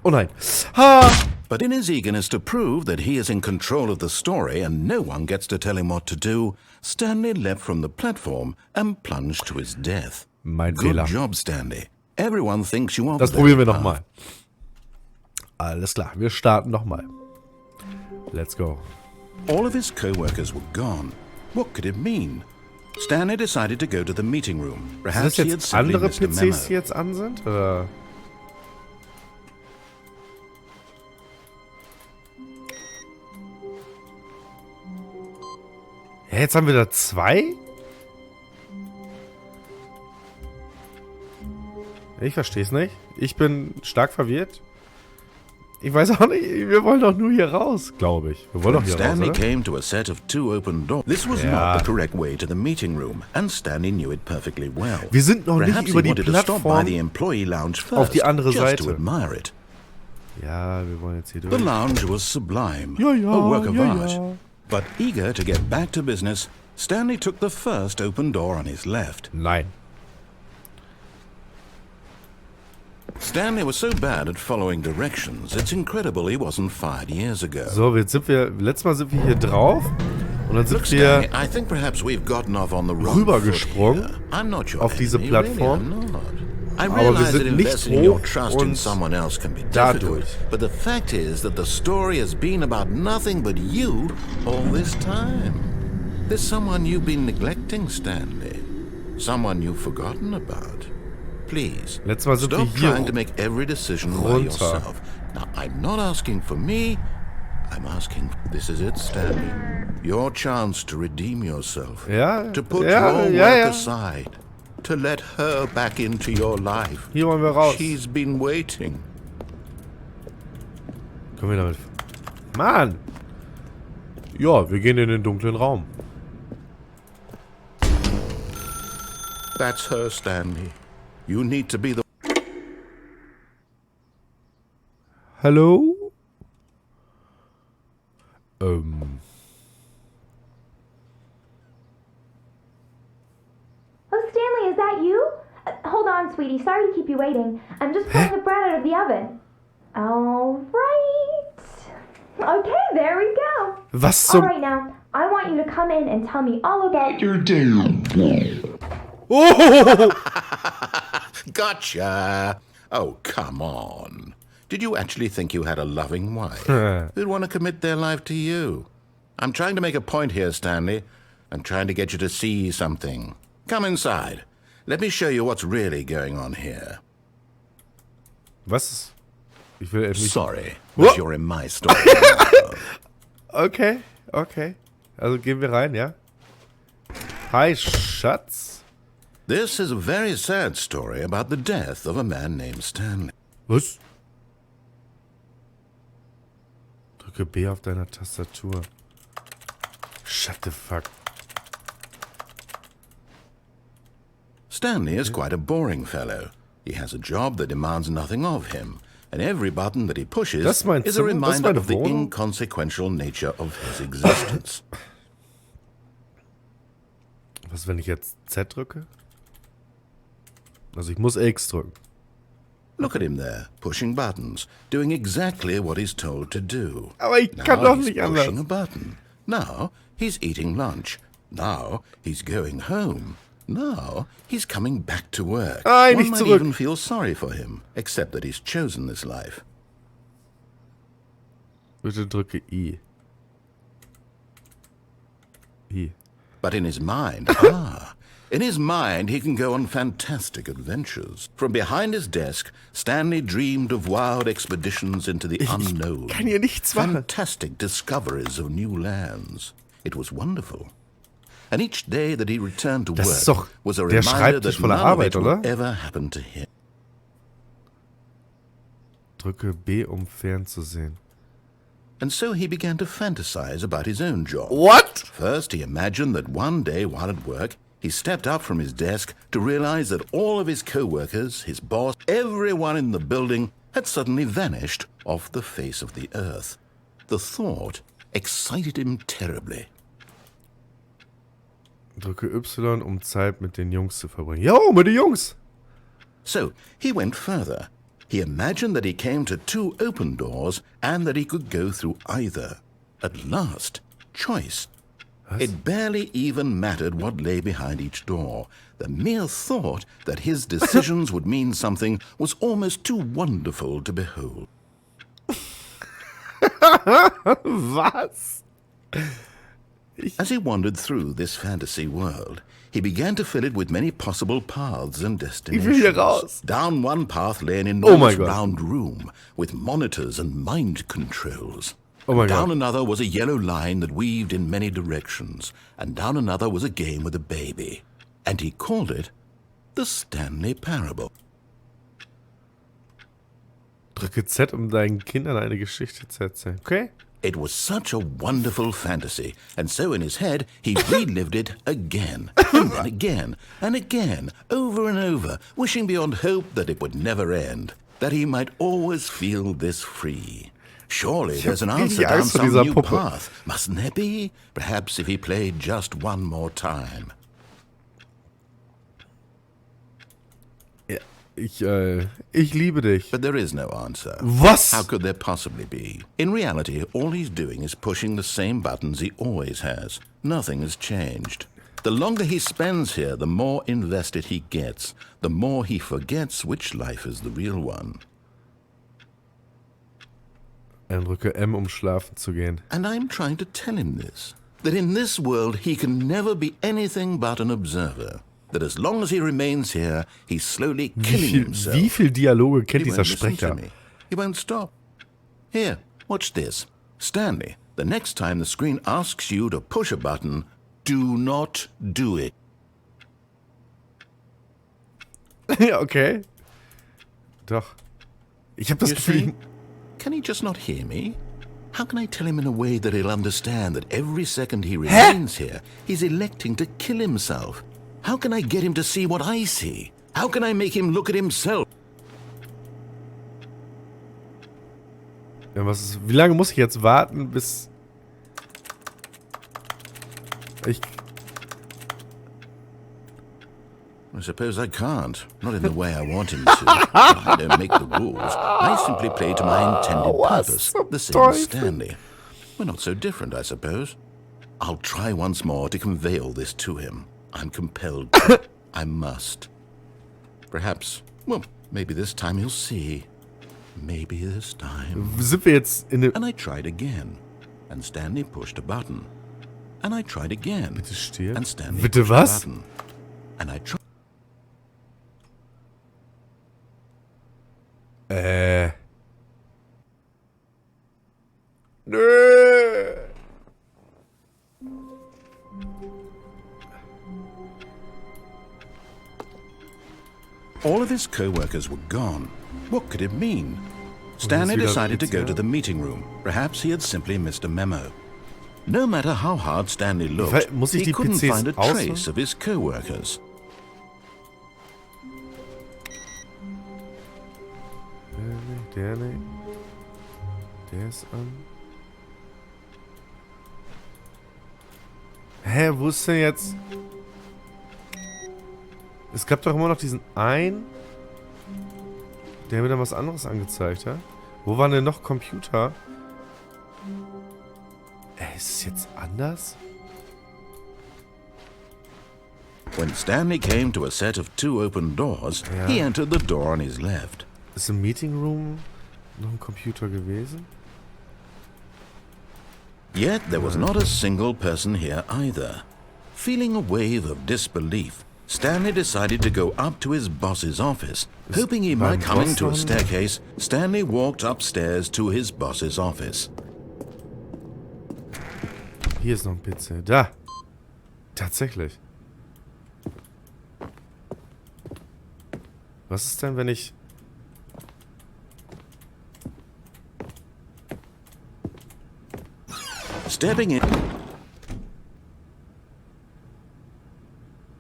Oh nein. Ha! But in his eagerness to prove that he is in control of the story and no one gets to tell him what to do, Stanley leapt from the platform and plunged to his death. Mein Good Fehler. job, Stanley. Everyone thinks you are Das the probieren wir best nochmal. Alles klar, wir starten nochmal. Let's go. path. All of his co-workers were gone. What could it mean? Stanley decided to go to the meeting room. Sind Perhaps das he had jetzt simply andere missed a memo. PCs, die jetzt an sind? Oder? Ja, jetzt haben wir da 2? Ich verstehe es nicht. Ich bin stark verwirrt. Ich weiß auch nicht, wir wollen doch nur hier raus, glaube ich. Wir wollen doch When hier raus, Stanley oder? came to a set of 2 open doors. This was Ja. not the correct way to the meeting room, and Stanley knew it perfectly well. Wir sind noch nicht Perhaps über he die wanted to stop by Plattform the employee lounge first, auf die andere just Seite. to admire it. Ja, wir wollen jetzt hier The durch. lounge was sublime, Ja, ja, a work of ja, art. ja. But eager to get back to business, Stanley took the first open door on his left. Nein. Stanley was so bad at following directions, it's incredible he wasn't fired years ago. So, jetzt sind wir, letztes Mal sind wir hier drauf und dann Look, sind wir Stanley, I think perhaps we've gotten off on the wrong rübergesprungen foot here. I'm not your auf diese enemy, Plattform. Really, I'm not. I Aber wir realize that sind nicht investing your hoch trust in und someone else can be dadurch. difficult. But the fact is that the story has been about nothing but you all this time. There's someone you've been neglecting, Stanley. Someone you've forgotten about. Please, Letztes Mal sind wir stop hier trying to make every decision by runter. yourself. Now, I'm not asking for me. I'm asking, this is it, Stanley. Your chance to redeem yourself. Ja, To put ja, your ja, work ja. aside. To let her back into your life. Hier wollen wir raus. She's been waiting. Können wir damit... Mann! Ja, wir gehen in den dunklen Raum. That's her, Stanley. You need to be the... Hallo? Oh, Stanley, is that you? Hold on, sweetie. Sorry to keep you waiting. I'm just pulling the bread out of the oven. All right. Okay, there we go. Was All zum... right, now, I want you to come in and tell me all about your... Oh! Gotcha! Oh, come on. Did you actually think you had a loving wife who'd want to commit their life to you? I'm trying to make a point here, Stanley. I'm trying to get you to see something. Come inside. Let me show you what's really going on here. Was? Ich will endlich... Sorry, What? but you're in my story. Okay, okay. Also gehen wir rein, ja? Hi, Schatz. This is a very sad story about the death of a man named Stanley. Was? Drücke B auf deiner Tastatur. Shut the fuck. Stanley is quite a boring fellow. He has a job that demands nothing of him, and every button that he pushes Das ist mein is a Zimmer? Das ist reminder meine of the Wohnung? inconsequential nature of his existence. Was, wenn ich jetzt Z drücke? Also ich muss X drücken. Look at him there, pushing buttons, doing exactly what he's told to do. Aber ich kann Now doch he's nicht pushing a anders. button. Now he's eating lunch. Now he's going home. Now he's coming back to work. Nein, One nicht might zurück. even feel sorry for him, except that he's chosen this life. Bitte drücke I. I. But in his mind, in his mind he can go on fantastic adventures. From behind his desk, Stanley dreamed of wild expeditions into the unknown. kann hier nichts machen. Fantastic discoveries of new lands. It was wonderful. And each day that he returned to Das ist work doch was a der reminder Schreibtisch that voller none of Arbeit, it would oder? ever happen to him. Drücke B, um fernzusehen. And so he began to fantasize about his own job. What? First, he imagined that one day while at work, he stepped up from his desk to realize that all of his co-workers, his boss, everyone in the building had suddenly vanished off the face of the earth. The thought excited him terribly. Drücke Y, um Zeit mit den Jungs zu verbringen. Jo, mit den Jungs! So he went further. He imagined that he came to two open doors and that he could go through either. At last, choice. It barely even mattered what lay behind each door. The mere thought that his decisions would mean something was almost too wonderful to behold. Was? As he wandered through this fantasy world, he began to fill it with many possible paths and Ich will hier destinations. raus. Down one path lay an Oh my enormous God. round room with monitors and mind controls. Oh my Down God. another was a yellow line that weaved in many directions, and down another was a game with a baby. And he called it the Stanley Parable. Drücke Z, um deinen Kindern eine Geschichte zu erzählen. Okay? It was such a wonderful fantasy, and so in his head he relived it again, and then again, and again, over and over, wishing beyond hope that it would never end, that he might always feel this free. Surely there's an hab answer richtig down Angst vor some dieser new Puppe. path, mustn't there be? Perhaps if he played just one more time. Ich liebe dich. But there is no answer. Was? How could there possibly be? In reality, all he's doing is pushing the same buttons he always has. Nothing has changed. The longer he spends here, the more invested he gets, the more he forgets which life is the real one. Dann drücke M, um schlafen zu gehen. And I'm trying to tell him this, that in this world he can never be anything but an observer. That as long as he remains here, he's slowly killing himself. Wie viel Dialoge kennt He dieser won't listen to Sprecher? me. He won't stop. Here, watch this. Stanley, the next time the screen asks you to push a button, do not do it. Ja, okay. Doch. Ich habe das You Gefühl, see? Can he just not hear me? How can I tell him in a way that he'll understand that every second he remains here, he's electing to kill himself? How can I get him to see what I see? How can I make him look at himself? ja, wie lange muss ich jetzt warten, bis ich... I suppose I can't. Not in the way I want him to. I don't make the rules. I simply play to my intended purpose. The same as Stanley. We're not so different, I suppose. I'll try once more to convey all this to him. I'm compelled to. I must. Perhaps, well, maybe this time he'll see. Maybe this time. Sind wir jetzt in dem... And I tried again. and Stanley pushed a button. And I tried again. Bitte stirb. And Stanley Bitte pushed a was? button. And I tried. Nö. All of his co-workers were gone. What could it mean? Stanley decided to go to the meeting room. Perhaps he had simply missed a memo. No matter how hard Stanley looked, Muss ich he die couldn't PCs find a ausmachen? trace of his co-workers. Der nicht. Der ist an. Hä, wo ist denn jetzt? Es gab doch immer noch diesen einen, der mir dann was anderes angezeigt hat. Wo waren denn noch Computer? Ist es jetzt anders? When Stanley came to a set of 2 open doors, Ja. he entered the door on his left. Ist im Meeting Room noch ein Computer gewesen? Yet there was not a single person here either. Feeling a wave of disbelief, Stanley decided to go up to his boss's office. Hoping he might come into a staircase, Stanley walked upstairs to his boss's office. Hier ist noch ein PC. Da! Tatsächlich. Was ist denn, wenn ich... Stepping in.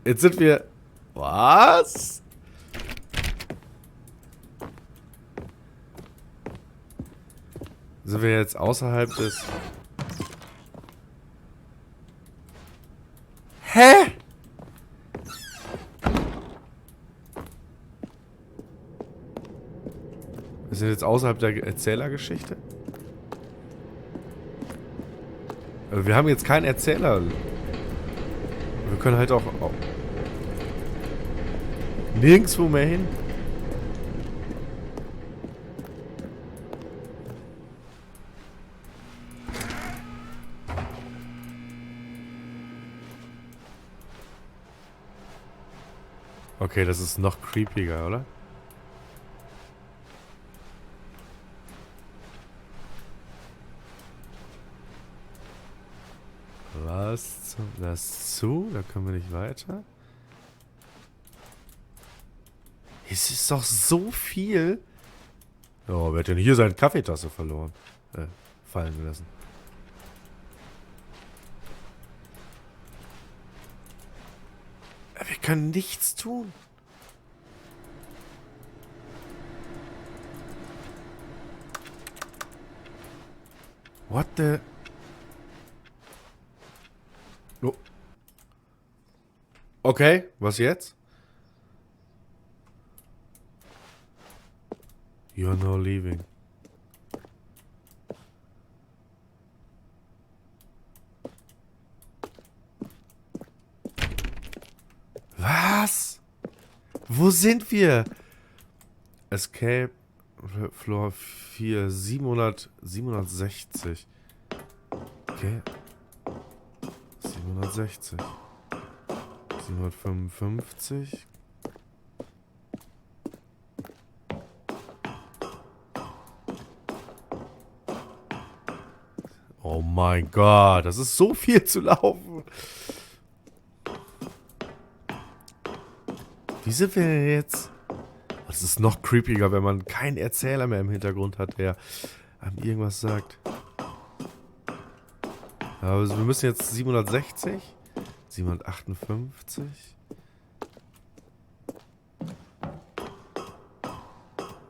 Jetzt sind wir... Was? Sind wir jetzt außerhalb des... Hä? Wir sind jetzt außerhalb der Erzählergeschichte? Aber wir haben jetzt keinen Erzähler. Wir können halt auch nirgendwo mehr hin. Okay, das ist noch creepiger, oder? Was zum... Das zu? Da können wir nicht weiter. Es ist doch so viel. Oh, wer hat denn hier seine Kaffeetasse verloren? Fallen gelassen. Wir können nichts tun. What the... Oh. Okay, was jetzt? You're now leaving. Was? Wo sind wir? Escape Floor 4 760. Okay. 760. 755. Oh mein Gott, das ist so viel zu laufen. Wie sind wir denn jetzt? Das ist noch creepiger, wenn man keinen Erzähler mehr im Hintergrund hat, der einem irgendwas sagt. Also wir müssen jetzt 760, 758.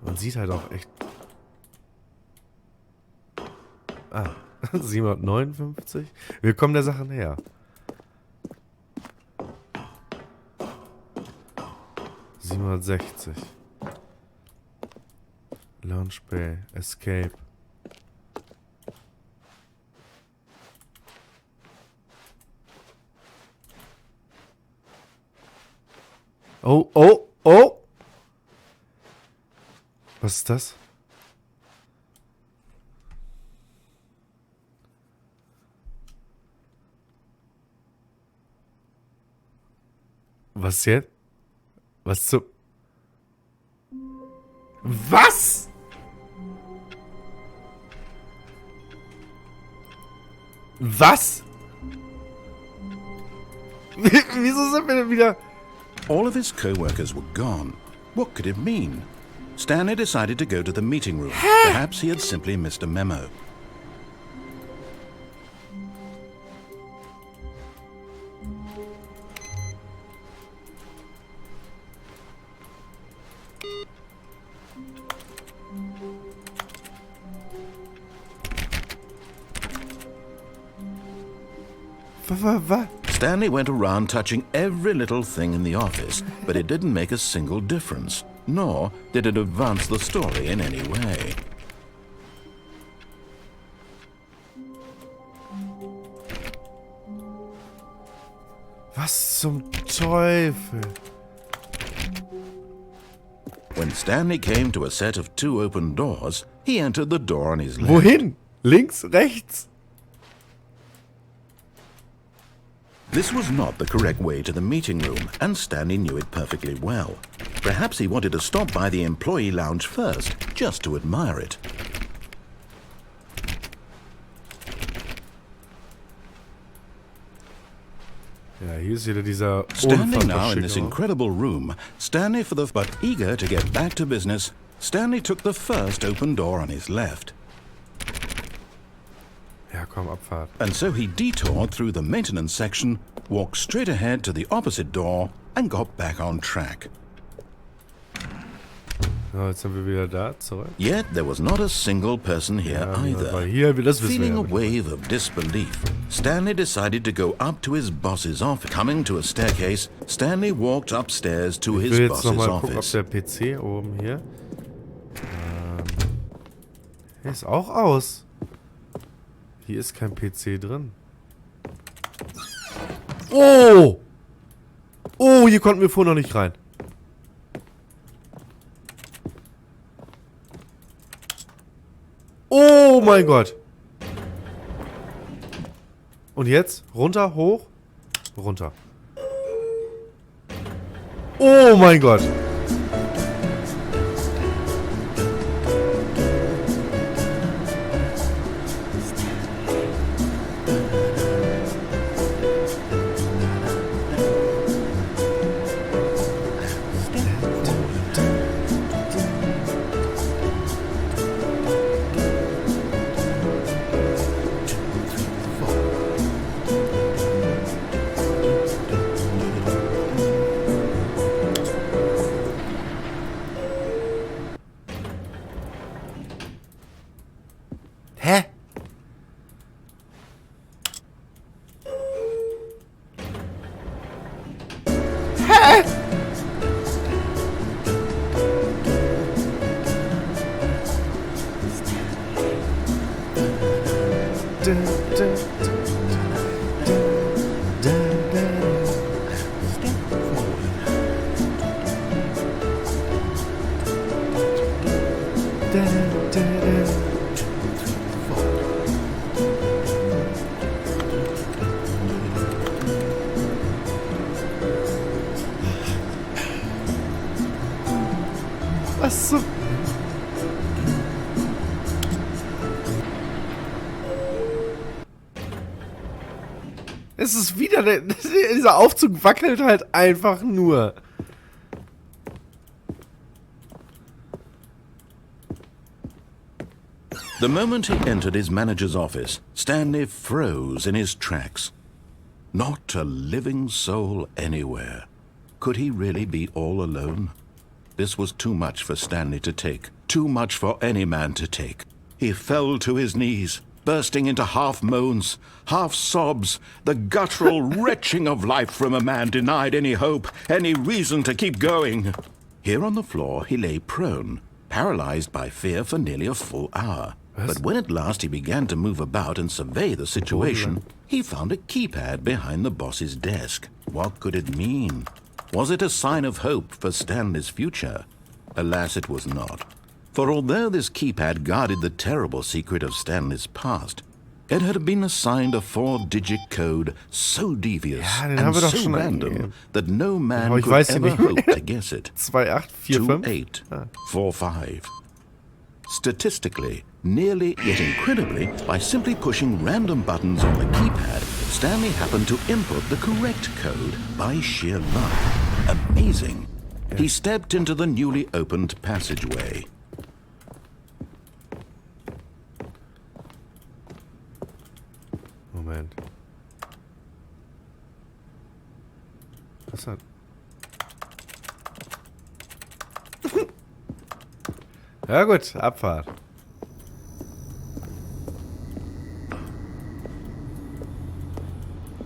Man sieht halt auch echt... Ah, 759. Wir kommen der Sache näher. ...760. Launch Bay. Escape. Oh, oh, oh! Was ist das? Was jetzt? Was zum... Was? Was? Wieso sind wir denn wieder... All of his co-workers were gone. What could it mean? Stanley decided to go to the meeting room. Perhaps he had simply missed a memo. Was? Stanley went around touching every little thing in the office, but it didn't make a single difference, nor did it advance the story in any way. Was zum Teufel? When Stanley came to a set of 2 open doors, he entered the door on his left. Wohin? Links? Rechts? This was not the correct way to the meeting room, and Stanley knew it perfectly well. Perhaps he wanted to stop by the employee lounge first, just to admire it. Ja, hier ist wieder dieser Standing now in unfassbar this schicke- incredible room, Stanley but eager to get back to business, Stanley took the first open door on his left. Ja, komm, Abfahrt. And so he detoured through the maintenance section, walked straight ahead to the opposite door, and got back on track. So, jetzt sind wir wieder da, zurück. Yet there was not a single person here Ja, weil either. hier, das wissen Feeling a wir ja. wave of disbelief, Stanley decided to go up to his boss's office. Coming to a staircase, Stanley walked upstairs to Ich his will jetzt boss's nochmal gucken, ob office. der PC oben hier... Der ist auch aus. Hier ist kein PC drin. Oh! Oh, hier konnten wir vorher noch nicht rein. Oh mein Gott. Und jetzt? Runter, hoch, runter. Oh mein Gott. Hä? Hä? Was so? Es ist wieder dieser Aufzug wackelt halt einfach nur. The moment he entered his manager's office, Stanley froze in his tracks. Not a living soul anywhere. Could he really be all alone? This was too much for Stanley to take. Too much for any man to take. He fell to his knees, bursting into half moans, half sobs, the guttural retching of life from a man denied any hope, any reason to keep going. Here on the floor he lay prone, paralyzed by fear for nearly a full hour. But when at last he began to move about and survey the situation, he found a keypad behind the boss's desk. What could it mean? Was it a sign of hope for Stanley's future? Alas, it was not. For although this keypad guarded the terrible secret of Stanley's past, It had been assigned a 4-digit code so devious Ja, den haben and wir doch so schon random eingegeben. that no man Aber ich could weiß ja ever nicht hope mehr. to guess it. 2845. 2845. Statistically, nearly yet incredibly, by simply pushing random buttons on the keypad, Stanley happened to input the correct code by sheer luck. Amazing. He stepped into the newly opened passageway. Moment. Was hat... Ja gut, Abfahrt.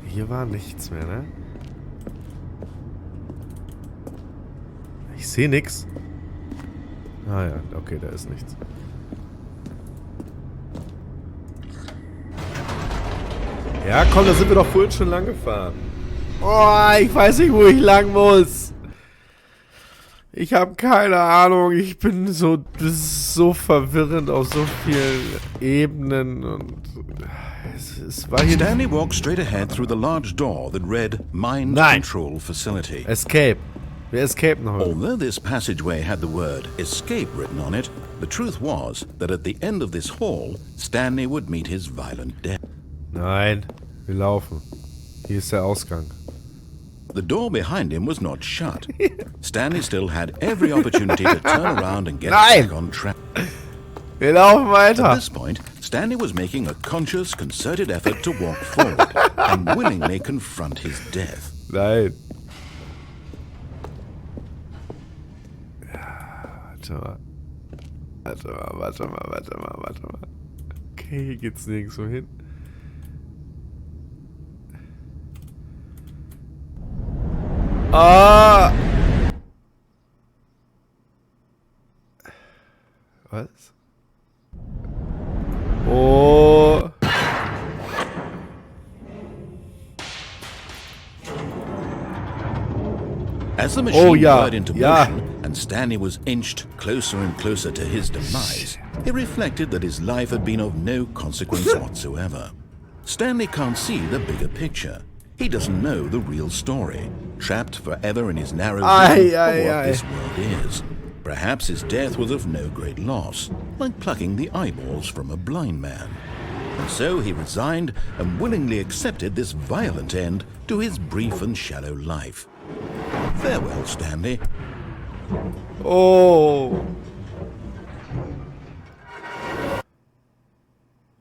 Hier war nichts mehr, ne? Ich sehe nichts. Ah ja, okay, da ist nichts. Ja, komm, da sind wir doch vorhin schon lang gefahren. Oh, ich weiß nicht, wo ich lang muss. Ich habe keine Ahnung. Ich bin so... Das ist so verwirrend auf so vielen Ebenen und... Es war hier... Stanley walked straight ahead through the large door that read Mind Nein. Control Facility. Escape. Wir escapen noch. Although this passageway had the word escape written on it, the truth was that at the end of this hall, Stanley would meet his violent death. Nein, wir laufen. Hier ist der Ausgang. The door behind him was not shut. Stanley still had every opportunity to turn around and get Nein. back on track. Wir laufen At weiter. this point, Stanley was making a conscious, concerted effort to walk forward and willingly confront his death. Nein. Ja, warte mal. Okay, hier geht's nirgendwo hin. Ah! Was? Oh! As the machine ja, whirred into ja. motion and Stanley was inched closer and closer to his demise, he reflected that his life had been of no consequence whatsoever. Stanley can't see the bigger picture. He doesn't know the real story, trapped forever in his narrow vision of what this world is. Perhaps his death was of no great loss, like plucking the eyeballs from a blind man. And so he resigned and willingly accepted this violent end to his brief and shallow life. Farewell, Stanley. Oh!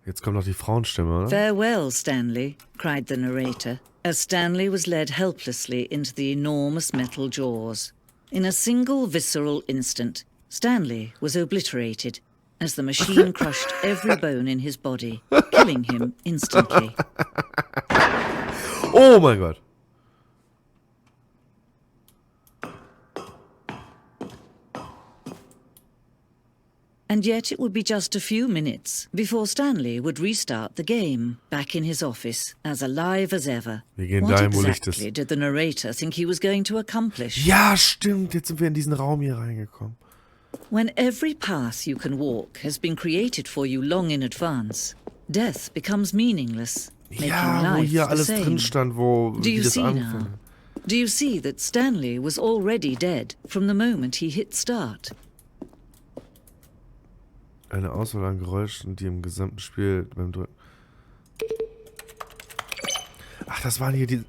Jetzt kommt noch die Frauenstimme, oder? Farewell, Stanley, cried the narrator, as Stanley was led helplessly into the enormous metal jaws. In a single visceral instant, Stanley was obliterated as the machine crushed every bone in his body, killing him instantly. Oh mein Gott! And yet it would be just a few minutes before Stanley would restart the game, back in his office, as alive as ever. Wir gehen What dahin, wo Licht exactly ist. did the narrator think he was going to accomplish? Ja, stimmt. Jetzt sind wir in diesen Raum hier reingekommen. When every path you can walk has been created for you long in advance, death becomes meaningless, making Ja, wo life hier the alles same. drin stand, wo Do you wie das see anfängt. now? Do you see that Stanley was already dead from the moment he hit start? Eine Auswahl an Geräuschen, die im gesamten Spiel beim Drücken... Ach, das waren hier die...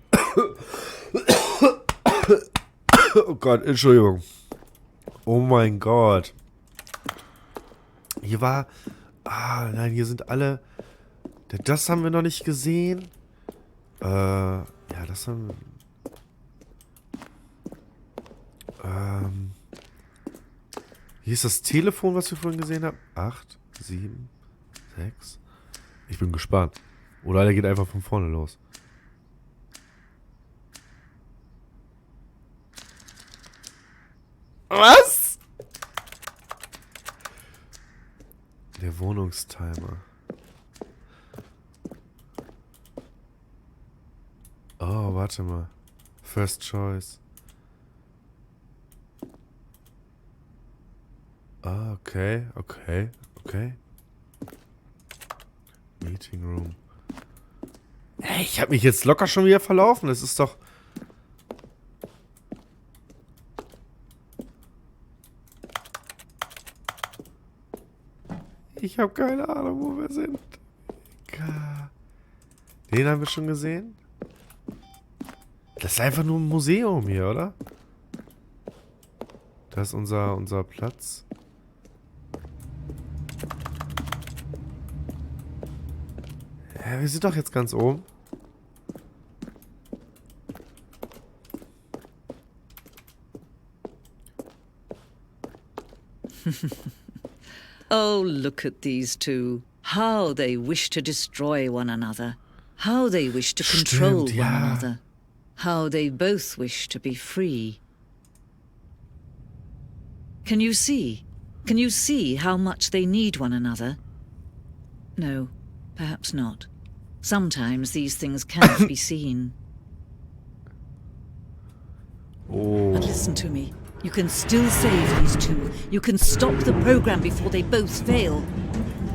Oh Gott, Entschuldigung. Oh mein Gott. Hier war... Ah, nein, hier sind alle... Das haben wir noch nicht gesehen. Ja, das haben wir... Hier ist das Telefon, was wir vorhin gesehen haben. 8, 7, 6. Ich bin gespannt. Oder der geht einfach von vorne los. Was? Der Wohnungstimer. Oh, warte mal. First Choice. Ah, okay. Meeting Room. Hey, ich habe mich jetzt locker schon wieder verlaufen. Das ist doch... Ich habe keine Ahnung, wo wir sind. Den haben wir schon gesehen? Das ist einfach nur ein Museum hier, oder? Das ist unser Platz. Ja, wir sind doch jetzt ganz oben. Oh, look at these two. How they wish to destroy one another. How they wish to control Stimmt, one ja. another. How they both wish to be free. Can you see? Can you see how much they need one another? No, perhaps not. Sometimes these things cannot be seen. Oh. But listen to me. You can still save these two. You can stop the program before they both fail.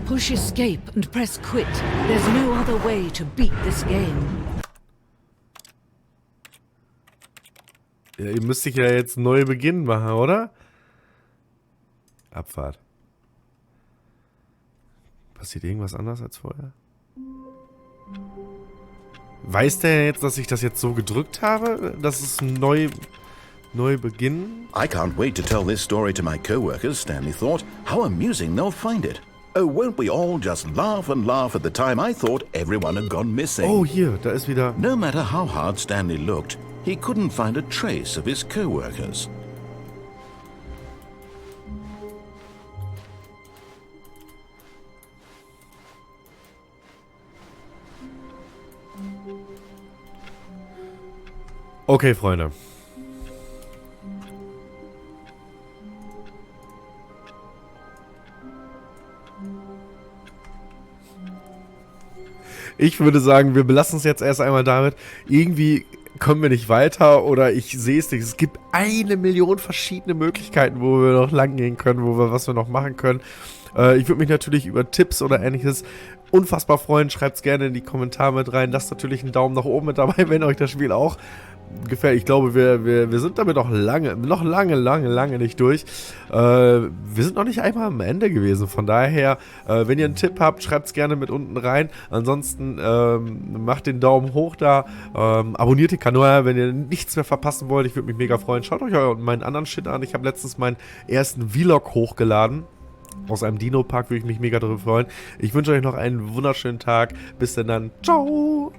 Push escape and press quit. There's no other way to beat this game. Ja, ihr müsst dich ja jetzt neu beginnen machen, oder? Abfahrt. Passiert irgendwas anders als vorher? Weiß der jetzt, dass ich das jetzt so gedrückt habe? Dass es neu beginnen? I can't wait to tell this story to my co-workers, Stanley thought. How amusing they'll find it. Oh, won't we all just laugh and laugh at the time I thought everyone had gone missing? Oh, hier, da ist wieder... No matter how hard Stanley looked, he couldn't find a trace of his co-workers. Okay, Freunde. Ich würde sagen, wir belassen es jetzt erst einmal damit. Irgendwie kommen wir nicht weiter oder ich sehe es nicht. Es gibt 1.000.000 verschiedene Möglichkeiten, wo wir noch lang gehen können, was wir noch machen können. Ich würde mich natürlich über Tipps oder ähnliches unfassbar freuen. Schreibt es gerne in die Kommentare mit rein. Lasst natürlich einen Daumen nach oben mit dabei, wenn euch das Spiel auch gefällt. Ich glaube, wir sind damit noch lange nicht durch. Wir sind noch nicht einmal am Ende gewesen. Von daher, wenn ihr einen Tipp habt, schreibt es gerne mit unten rein. Ansonsten macht den Daumen hoch da. Abonniert den Kanal, wenn ihr nichts mehr verpassen wollt. Ich würde mich mega freuen. Schaut euch meinen anderen Shit an. Ich habe letztens meinen ersten Vlog hochgeladen. Aus einem Dino-Park würde ich mich mega darüber freuen. Ich wünsche euch noch einen wunderschönen Tag. Bis denn dann. Ciao!